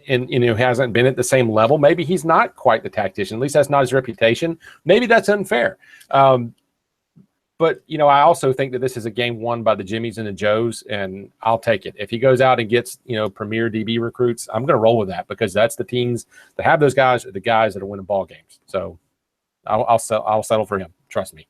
[SPEAKER 2] and hasn't been at the same level, maybe he's not quite the tactician. At least that's not his reputation. Maybe that's unfair. But I also think that this is a game won by the Jimmies and the Joes, and I'll take it. If he goes out and gets premier DB recruits, I'm going to roll with that, because that's the teams that have those guys are the guys that are winning ball games. So I'll settle for him. Trust me.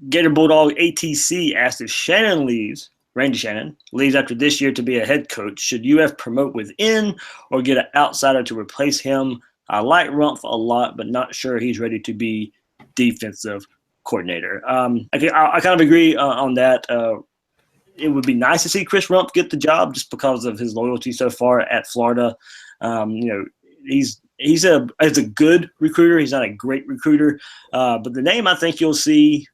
[SPEAKER 1] Gator Bulldog ATC asked if Randy Shannon leaves after this year to be a head coach, should UF promote within or get an outsider to replace him? I like Rumpf a lot, but not sure he's ready to be defensive coordinator. I kind of agree on that. It would be nice to see Chris Rumpf get the job just because of his loyalty so far at Florida. He's a good recruiter. He's not a great recruiter, but the name I think you'll see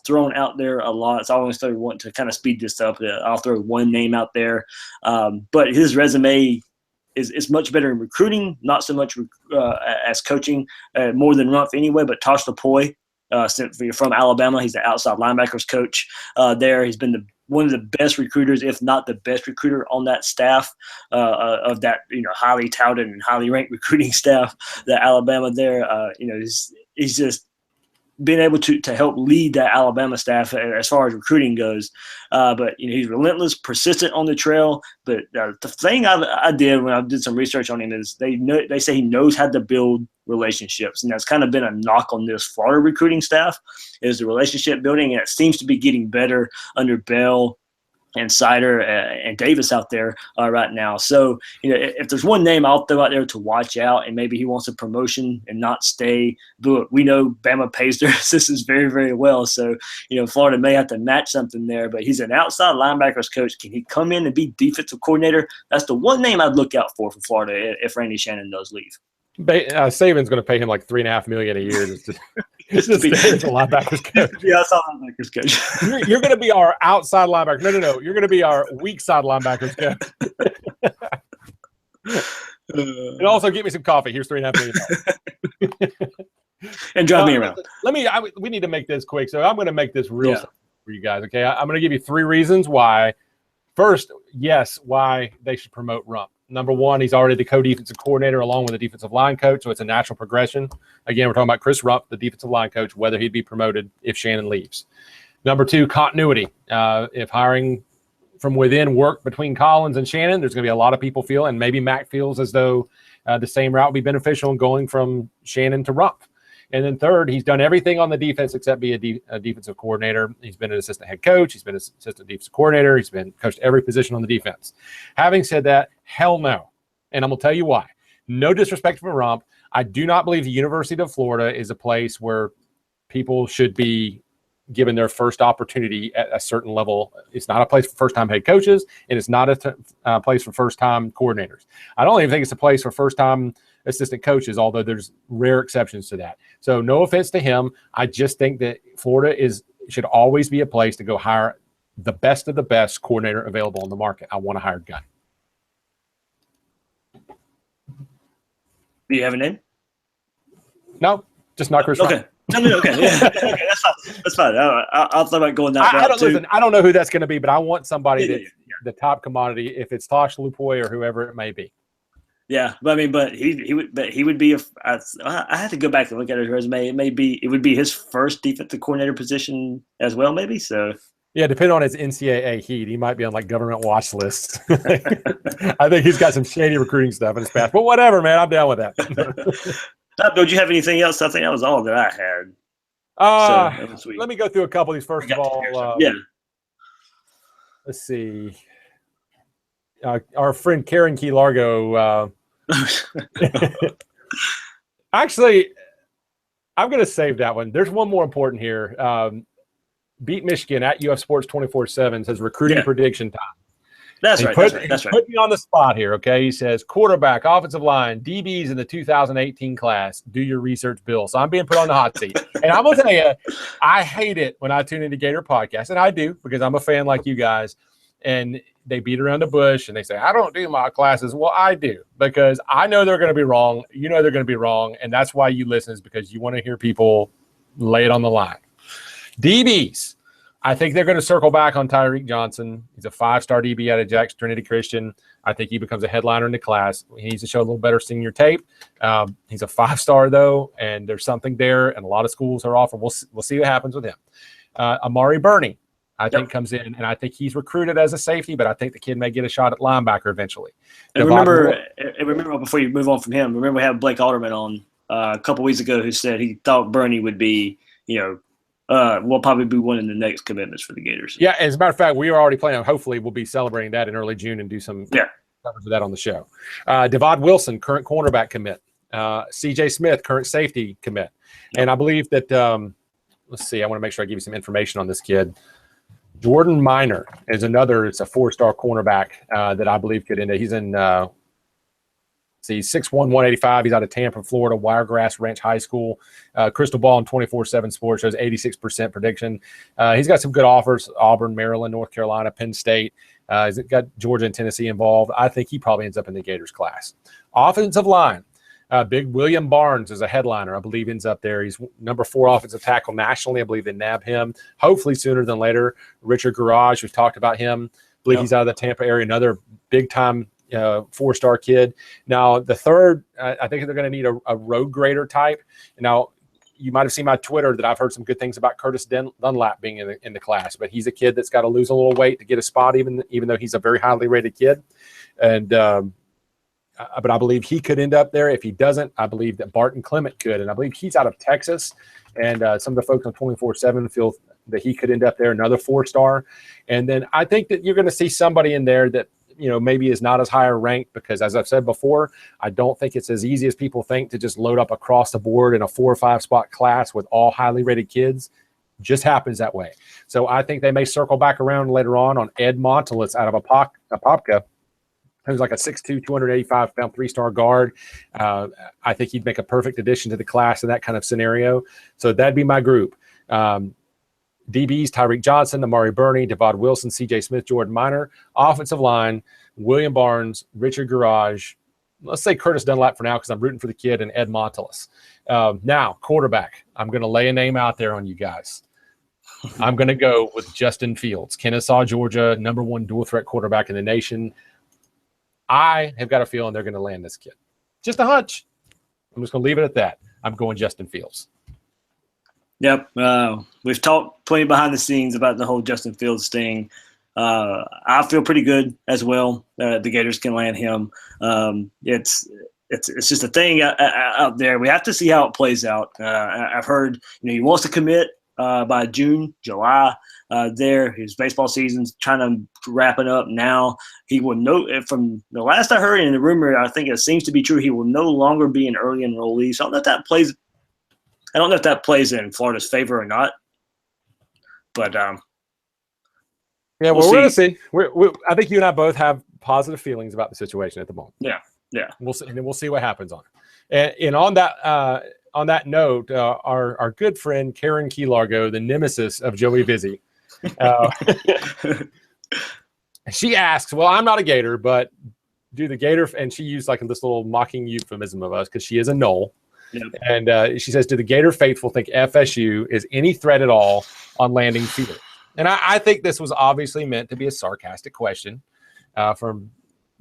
[SPEAKER 1] thrown out there a lot. So I always want to kind of speed this up. I'll throw one name out there, but his resume is much better in recruiting, not so much as coaching, more than Rumpf anyway. But Tosh Lapoy, from Alabama, he's the outside linebackers coach there. He's been one of the best recruiters, if not the best recruiter on that staff of that highly touted and highly ranked recruiting staff that Alabama there. He's just been able to help lead that Alabama staff as far as recruiting goes. But he's relentless, persistent on the trail. But the thing I did when I did some research on him is they say he knows how to build relationships, and that's kind of been a knock on this Florida recruiting staff is the relationship building, and it seems to be getting better under Bell and Sider and Davis out there right now. So, if there's one name I'll throw out there to watch out, and maybe he wants a promotion and not stay, but we know Bama pays their assistants very, very well. So, Florida may have to match something there, but he's an outside linebackers coach. Can he come in and be defensive coordinator? That's the one name I'd look out for Florida if Randy Shannon does leave.
[SPEAKER 2] Saban's going to pay him like $3.5 million a year just to be a linebackers coach.
[SPEAKER 1] Yeah, outside linebackers coach.
[SPEAKER 2] You're going to be our outside linebacker. No. You're going to be our weak side linebackers coach. And also get me some coffee. Here's $3.5 million.
[SPEAKER 1] And drive me around.
[SPEAKER 2] We need to make this quick, so I'm going to make this real simple for you guys. Okay, I'm going to give you 3 reasons why. First, yes, why they should promote Rumpf. Number one, he's already the co-defensive coordinator along with the defensive line coach, so it's a natural progression. Again, we're talking about Chris Rumpf, the defensive line coach, whether he'd be promoted if Shannon leaves. Number 2, continuity. If hiring from within work between Collins and Shannon, there's going to be a lot of people feel, and maybe Mac feels as though the same route would be beneficial in going from Shannon to Rumpf. And then third, he's done everything on the defense except be a defensive coordinator. He's been an assistant head coach. He's been an assistant defensive coordinator. He's been coached every position on the defense. Having said that, hell no. And I'm going to tell you why. No disrespect for Rumpf. I do not believe the University of Florida is a place where people should be given their first opportunity at a certain level. It's not a place for first-time head coaches, and it's not a place for first-time coordinators. I don't even think it's a place for first-time assistant coaches, although there's rare exceptions to that. So no offense to him. I just think that Florida should always be a place to go hire the best of the best coordinator available on the market. I want a hired gun.
[SPEAKER 1] Do you have a name?
[SPEAKER 2] No, just not Chris
[SPEAKER 1] Okay.
[SPEAKER 2] Rumpf.
[SPEAKER 1] No, okay, yeah, okay, that's fine. That's fine. I'll think about going that route too.
[SPEAKER 2] Listen, I don't know who that's going to be, but I want somebody
[SPEAKER 1] Yeah,
[SPEAKER 2] that's the top commodity. If it's Tosh Lupoy or whoever it may be.
[SPEAKER 1] Yeah, but I mean, he would be. I have to go back and look at his resume. It would be his first defensive coordinator position as well, maybe. So
[SPEAKER 2] yeah, depending on his NCAA heat, he might be on like government watch lists. I think he's got some shady recruiting stuff in his past, but whatever, man, I'm down with that.
[SPEAKER 1] Don't you have anything else? I think that was all that I had. So
[SPEAKER 2] let me go through a couple of these first of all.
[SPEAKER 1] Yeah.
[SPEAKER 2] Let's see. Our friend Karen Key Largo. Actually, I'm going to save that one. There's one more important here. Beat Michigan at UF Sports 24/7 says recruiting prediction time.
[SPEAKER 1] That's right. That's right.
[SPEAKER 2] Put me on the spot here, okay? He says quarterback, offensive line, DBs in the 2018 class. Do your research, Bill. So I'm being put on the hot seat. And I'm going to tell you, I hate it when I tune into Gator Podcast, and I do because I'm a fan like you guys. And they beat around the bush and they say, I don't do my classes. Well, I do because I know they're going to be wrong. You know they're going to be wrong. And that's why you listen, is because you want to hear people lay it on the line. DBs. I think they're going to circle back on Tyreek Johnson. He's a 5-star DB out of Jackson Trinity Christian. I think he becomes a headliner in the class. He needs to show a little better senior tape. He's a 5-star, though, and there's something there, and a lot of schools are offering. We'll see what happens with him. Amari Burney, I think, comes in, and I think he's recruited as a safety, but I think the kid may get a shot at linebacker eventually.
[SPEAKER 1] And remember, before you move on from him, remember we had Blake Alderman on a couple weeks ago who said he thought Burney would be, will probably be one of the next commitments for the Gators.
[SPEAKER 2] Yeah, as a matter of fact, we are already planning. Hopefully, we'll be celebrating that in early June and do some coverage of that on the show. Devod Wilson, current cornerback commit. C.J. Smith, current safety commit. Yep. And I believe that, let's see, I want to make sure I give you some information on this kid. Jordan Minor is another. It's a 4-star cornerback that I believe could end up. He's in, he's 6'1", 185. He's out of Tampa, Florida, Wiregrass Ranch High School. Crystal Ball on 24/7 Sports shows 86% prediction. He's got some good offers: Auburn, Maryland, North Carolina, Penn State. He's got Georgia and Tennessee involved. I think he probably ends up in the Gators class. Offensive line. Big William Barnes is a headliner. I believe ends up there. He's number 4 offensive tackle nationally. I believe they nab him hopefully sooner than later. Richard Garage, we've talked about him. I believe he's out of the Tampa area. Another big-time 4-star kid. Now, the third, I think they're going to need a road grader type. Now, you might have seen my Twitter that I've heard some good things about Curtis Dunlap being in the class, but he's a kid that's got to lose a little weight to get a spot, even though he's a very highly rated kid. And but I believe he could end up there. If he doesn't, I believe that Barton Clement could. And I believe he's out of Texas. And some of the folks on 24/7 feel that he could end up there, another 4-star. And then I think that you're going to see somebody in there that, maybe is not as higher ranked because, as I've said before, I don't think it's as easy as people think to just load up across the board in a 4 or 5 spot class with all highly rated kids. Just happens that way. So I think they may circle back around later on Ed Montelis out of Apopka. Who's like a 6'2", 285-pound 3-star guard. I think he'd make a perfect addition to the class in that kind of scenario. So that'd be my group. DBs, Tyreek Johnson, Amari Burney, Devod Wilson, C.J. Smith, Jordan Minor. Offensive line, William Barnes, Richard Garage. Let's say Curtis Dunlap for now because I'm rooting for the kid, and Ed Montelis. Now, quarterback. I'm going to lay a name out there on you guys. I'm going to go with Justin Fields, Kennesaw, Georgia, number 1 dual-threat quarterback in the nation. I have got a feeling they're going to land this kid. Just a hunch. I'm just going to leave it at that. I'm going Justin Fields.
[SPEAKER 1] Yep. We've talked plenty behind the scenes about the whole Justin Fields thing. I feel pretty good as well. The Gators can land him. It's just a thing out there. We have to see how it plays out. I've heard he wants to commit by June, July. There, his baseball season's kind of wrapping up now. He will from the last I heard in the rumor, I think it seems to be true. He will no longer be an early enrollee. So I don't know if that plays in Florida's favor or not. But
[SPEAKER 2] yeah, we're going to see. I think you and I both have positive feelings about the situation at the moment.
[SPEAKER 1] Yeah.
[SPEAKER 2] We'll see, and then we'll see what happens on it. And on that note, our good friend Karen Key Largo, the nemesis of Joey Vizzi. She asks, well, I'm not a Gator, but do the Gator, and she used like this little mocking euphemism of us because she is a Knoll.
[SPEAKER 1] Yep.
[SPEAKER 2] And she says, do the Gator faithful think FSU is any threat at all on landing field? And I think this was obviously meant to be a sarcastic question from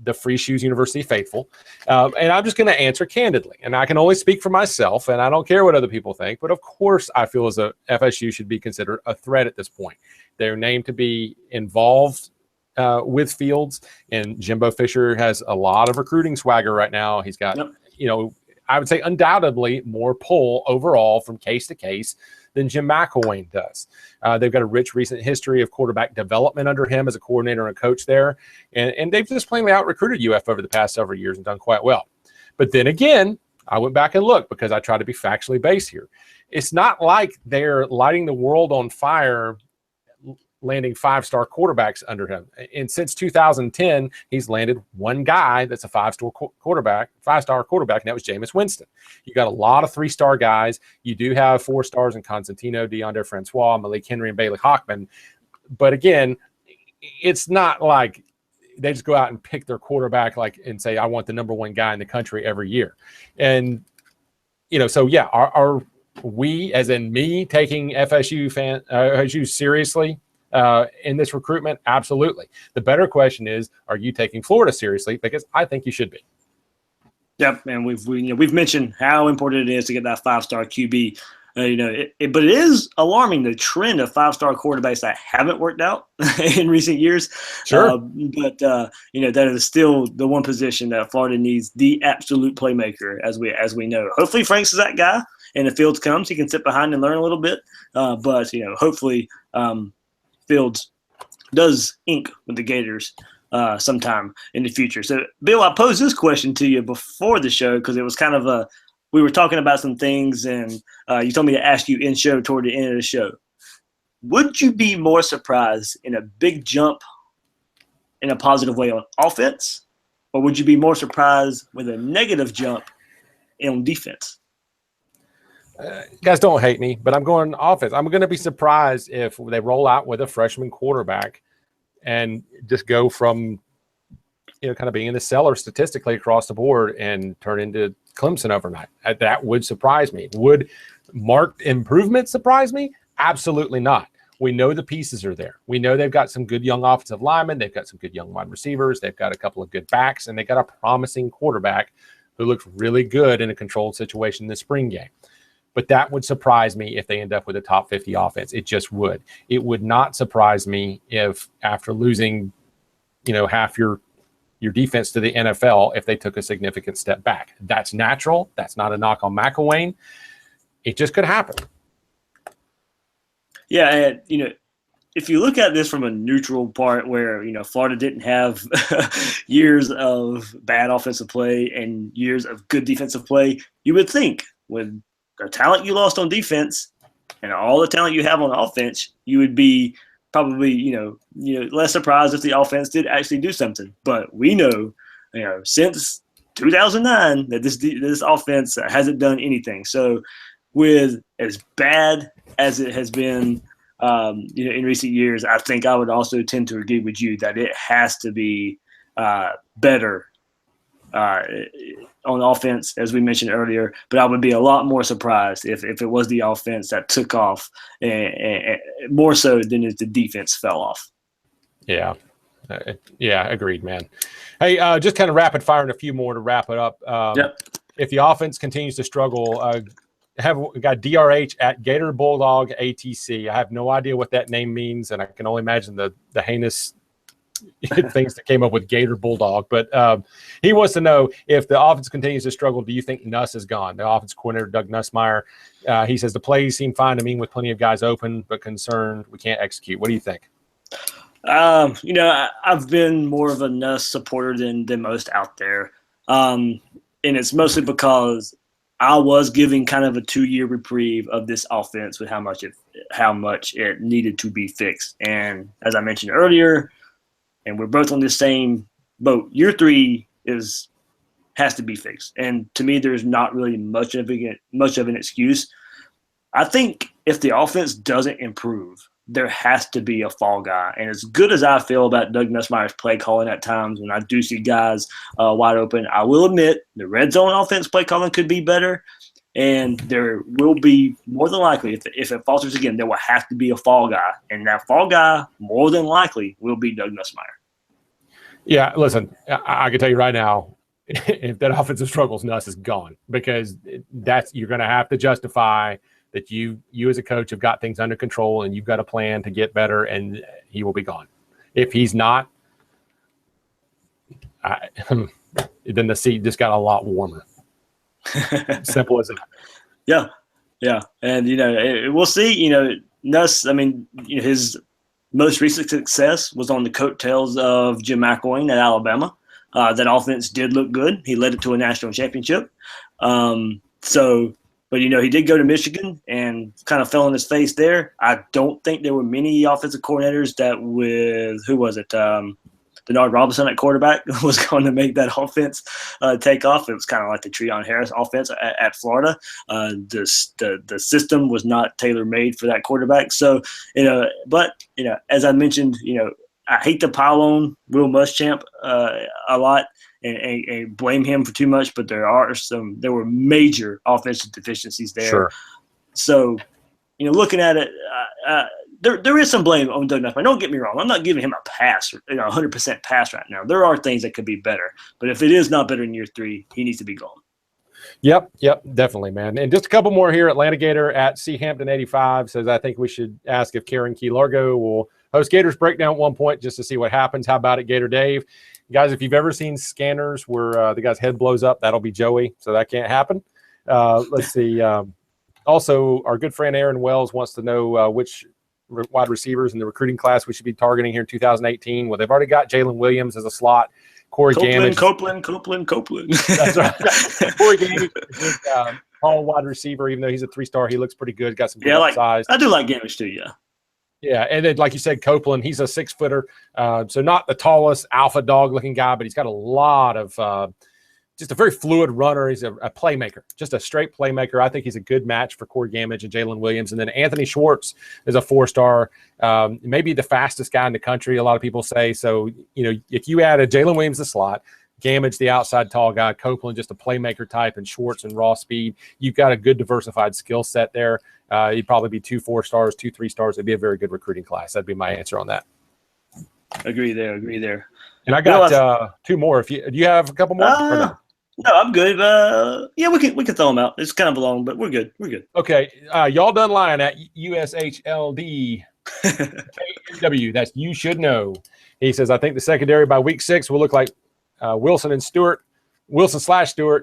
[SPEAKER 2] the Free Shoes University faithful. And I'm just going to answer candidly. And I can only speak for myself, and I don't care what other people think. But of course, I feel as though FSU should be considered a threat at this point. They're named to be involved with Fields, and Jimbo Fisher has a lot of recruiting swagger right now. He's got, I would say undoubtedly more pull overall from case to case than Jim McElwain does. They've got a rich recent history of quarterback development under him as a coordinator and coach there. And they've just plainly out-recruited UF over the past several years and done quite well. But then again, I went back and looked because I try to be factually based here. It's not like they're lighting the world on fire landing 5-star quarterbacks under him. And since 2010, he's landed one guy that's a 5-star quarterback, and that was Jameis Winston. You got a lot of 3-star guys. You do have 4 stars in Constantino, DeAndre Francois, Malik Henry, and Bailey Hockman. But again, it's not like they just go out and pick their quarterback and say, I want the number 1 guy in the country every year. And, so yeah, are we, as in me, taking FSU seriously in this recruitment? Absolutely. The better question is, are you taking Florida seriously? Because I think you should be.
[SPEAKER 1] Yep, and we've mentioned how important it is to get that 5-star QB. But it is alarming, the trend of 5-star quarterbacks that haven't worked out in recent years.
[SPEAKER 2] Sure.
[SPEAKER 1] But that is still the one position that Florida needs the absolute playmaker, as we know. Hopefully Franks is that guy, and if Fields comes, he can sit behind and learn a little bit. But hopefully Fields does ink with the Gators sometime in the future. So, Bill, I posed this question to you before the show because it was kind of we were talking about some things, and you told me to ask you in show toward the end of the show. Would you be more surprised in a big jump in a positive way on offense, or would you be more surprised with a negative jump on defense?
[SPEAKER 2] Guys, don't hate me, but I'm going offense. I'm going to be surprised if they roll out with a freshman quarterback and just go from, kind of being in the cellar statistically across the board and turn into Clemson overnight. That would surprise me. Would marked improvement surprise me? Absolutely not. We know the pieces are there. We know they've got some good young offensive linemen. They've got some good young wide receivers. They've got a couple of good backs, and they got a promising quarterback who looked really good in a controlled situation in the spring game. But that would surprise me if they end up with a top 50 offense. It just would. It would not surprise me if after losing, half your defense to the NFL, if they took a significant step back. That's natural. That's not a knock on McElwain. It just could happen.
[SPEAKER 1] Yeah, and, if you look at this from a neutral part where, Florida didn't have years of bad offensive play and years of good defensive play, you would think with the talent you lost on defense and all the talent you have on offense, you would be probably, less surprised if the offense did actually do something. But we know, since 2009 that this offense hasn't done anything. So with as bad as it has been, in recent years, I think I would also tend to agree with you that it has to be better on offense, as we mentioned earlier, but I would be a lot more surprised if it was the offense that took off, and more so than if the defense fell off.
[SPEAKER 2] Yeah. Agreed, man. Hey, just kind of rapid firing a few more to wrap it up.
[SPEAKER 1] Yep.
[SPEAKER 2] If the offense continues to struggle, have got DRH at Gator Bulldog ATC. I have no idea what that name means, and I can only imagine the heinous things that came up with Gator Bulldog. But he wants to know, if the offense continues to struggle, do you think Nuss is gone? The offense coordinator, Doug Nussmeier, he says the plays seem fine to me with plenty of guys open, but concerned we can't execute. What do you think?
[SPEAKER 1] I've been more of a Nuss supporter than most out there. And it's mostly because I was giving kind of a 2-year reprieve of this offense with how much it needed to be fixed. And as I mentioned earlier, and we're both on the same boat, year 3 has to be fixed. And to me, there's not really much of an excuse. I think if the offense doesn't improve, there has to be a fall guy. And as good as I feel about Doug Nussmeier's play calling at times, when I do see guys wide open, I will admit the red zone offense play calling could be better. And there will be, more than likely, if it falters again, there will have to be a fall guy. And that fall guy, more than likely, will be Doug Nussmeier.
[SPEAKER 2] Yeah, listen, I can tell you right now, if that offensive struggles, Nuss is gone, because you're going to have to justify that you as a coach have got things under control and you've got a plan to get better, and he will be gone. If he's not, then the seat just got a lot warmer. Simple as that.
[SPEAKER 1] Yeah. And, we'll see, Nuss, his most recent success was on the coattails of Jim McElwain at Alabama. That offense did look good. He led it to a national championship. But he did go to Michigan and kind of fell on his face there. I don't think there were many offensive coordinators that who was it? Denard Robinson at quarterback was going to make that offense take off. It was kind of like the Treon Harris offense at Florida. The system was not tailor-made for that quarterback. So, as I mentioned, I hate to pile on Will Muschamp a lot and blame him for too much, but there were major offensive deficiencies there.
[SPEAKER 2] Sure.
[SPEAKER 1] So, looking at it, there is some blame on Doug Nussmeier. Don't get me wrong. I'm not giving him a pass, 100% pass right now. There are things that could be better, but if it is not better in year 3, he needs to be gone.
[SPEAKER 2] Yep, definitely, man. And just a couple more here. Atlanta Gator at C Hampton 85 says, I think we should ask if Karen Key Largo will host Gators Breakdown at one point just to see what happens. How about it, Gator Dave? Guys, if you've ever seen scanners where the guy's head blows up, that'll be Joey, so that can't happen. Let's see. Also, our good friend Aaron Wells wants to know which wide receivers in the recruiting class we should be targeting here in 2018. Well, they've already got Jalen Williams as a slot. Corey Gamage.
[SPEAKER 1] Copeland.
[SPEAKER 2] That's right. Corey Gamage is tall wide receiver, even though he's a 3-star. He looks pretty good. Got some good size.
[SPEAKER 1] I do like Gamage too, yeah.
[SPEAKER 2] Yeah, and then like you said, Copeland, he's a 6-footer. So not the tallest alpha dog looking guy, but he's got a lot of just a very fluid runner. He's a playmaker, just a straight playmaker. I think he's a good match for Corey Gamage and Jalen Williams. And then Anthony Schwartz is a 4-star, maybe the fastest guy in the country, a lot of people say. So, if you add a Jalen Williams the slot, Gamage the outside tall guy, Copeland just a playmaker type, and Schwartz and raw speed, you've got a good diversified skill set there. You'd probably be 2 4-stars, 2 3-stars. It'd be a very good recruiting class. That'd be my answer on that.
[SPEAKER 1] Agree there.
[SPEAKER 2] And I got 2 more. Do you have a couple more?
[SPEAKER 1] No, I'm good. Yeah, we can throw them out. It's kind of long, but we're good.
[SPEAKER 2] Okay, y'all done lying at USHLD KW. That's you should know. He says, I think the secondary by week 6 will look like Wilson/Stewart,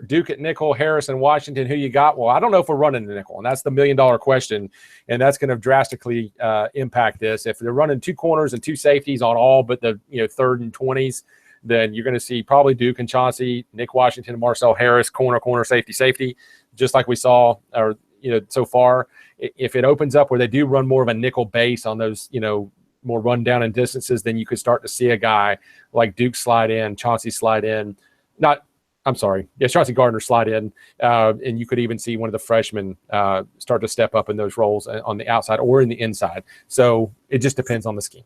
[SPEAKER 2] Duke at nickel, Harris and Washington. Who you got? Well, I don't know if we're running the nickel, and that's the $1 million question, and that's going to drastically impact this. If they're running 2 corners and 2 safeties on all but the 3rd and 20s, then you're going to see probably Duke and Chauncey, Nick Washington, and Marcel Harris, corner, safety, just like we saw so far. If it opens up where they do run more of a nickel base on those, more run down and distances, then you could start to see a guy like Duke slide in, Chauncey slide in. Chauncey Gardner slide in, and you could even see one of the freshmen start to step up in those roles on the outside or in the inside. So it just depends on the scheme.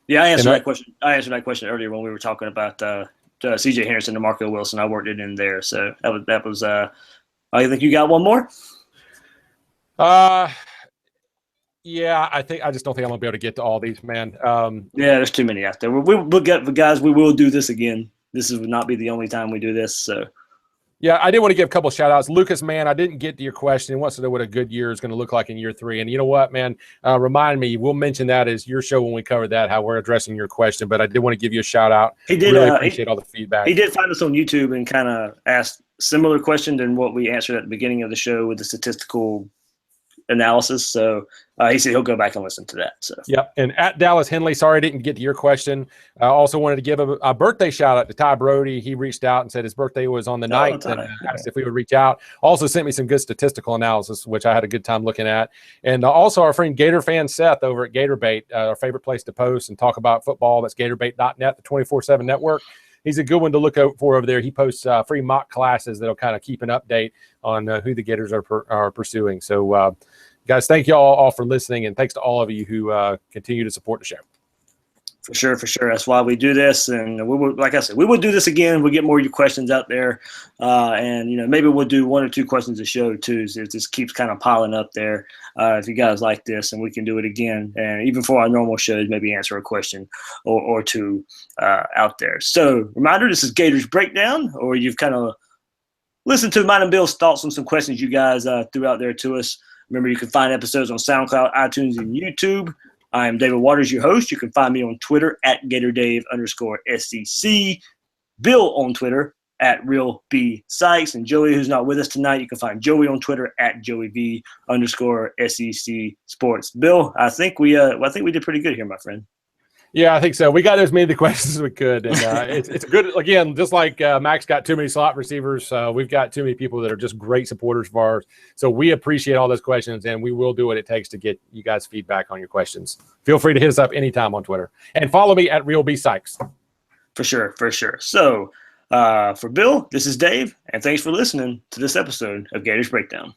[SPEAKER 1] Yeah, I answered that question. I answered that question earlier when we were talking about C.J. Henderson and Marco Wilson. I worked it in there, so that was. I think you got one more.
[SPEAKER 2] Yeah, I just don't think I'm gonna be able to get to all these, man.
[SPEAKER 1] Yeah, there's too many out there. We'll get the guys. We will do this again. This would not be the only time we do this. So.
[SPEAKER 2] Yeah, I did want to give a couple of shout-outs. Lucas, man, I didn't get to your question. He wants to know what a good year is going to look like in year 3. And you know what, man? Remind me. We'll mention that as your show when we cover that, how we're addressing your question. But I did want to give you a shout-out.
[SPEAKER 1] He did.
[SPEAKER 2] Really appreciate all the feedback.
[SPEAKER 1] He did find us on YouTube and kind of asked similar question than what we answered at the beginning of the show with the statistical analysis. So he said he'll go back and listen to that. So
[SPEAKER 2] yep. And at Dallas Henley, sorry I didn't get to your question. I also wanted to give a birthday shout out to Ty Brody. He reached out and said his birthday was on the 9th and asked if we would reach out. Also sent me some good statistical analysis, which I had a good time looking at. And also our friend Gator fan Seth over at Gator Bait, our favorite place to post and talk about football. That's gatorbait.net, the 24/7 network. He's a good one to look out for over there. He posts free mock classes that'll kind of keep an update on who the Gators are pursuing. So, guys, thank you all for listening, and thanks to all of you who continue to support the show.
[SPEAKER 1] For sure, for sure. That's why we do this, and we will, like I said, we will do this again. We'll get more of your questions out there, and maybe we'll do 1 or 2 questions a show too. So it just keeps kind of piling up there. If you guys like this, and we can do it again, and even for our normal shows, maybe answer a question or 2 out there. So reminder: this is Gators Breakdown, or you've kind of listened to mine and Bill's thoughts on some questions you guys threw out there to us. Remember, you can find episodes on SoundCloud, iTunes, and YouTube. I am David Waters, your host. You can find me on Twitter at GatorDave_SEC. Bill on Twitter at RealBSykes. And Joey, who's not with us tonight, you can find Joey on Twitter at JoeyV_SEC Sports. Bill, I think we did pretty good here, my friend.
[SPEAKER 2] Yeah, I think so. We got as many of the questions as we could, and it's good. Again, just like Max got too many slot receivers, we've got too many people that are just great supporters of ours. So we appreciate all those questions, and we will do what it takes to get you guys feedback on your questions. Feel free to hit us up anytime on Twitter, and follow me at RealBSykes.
[SPEAKER 1] For sure, for sure. So for Bill, this is Dave, and thanks for listening to this episode of Gators Breakdown.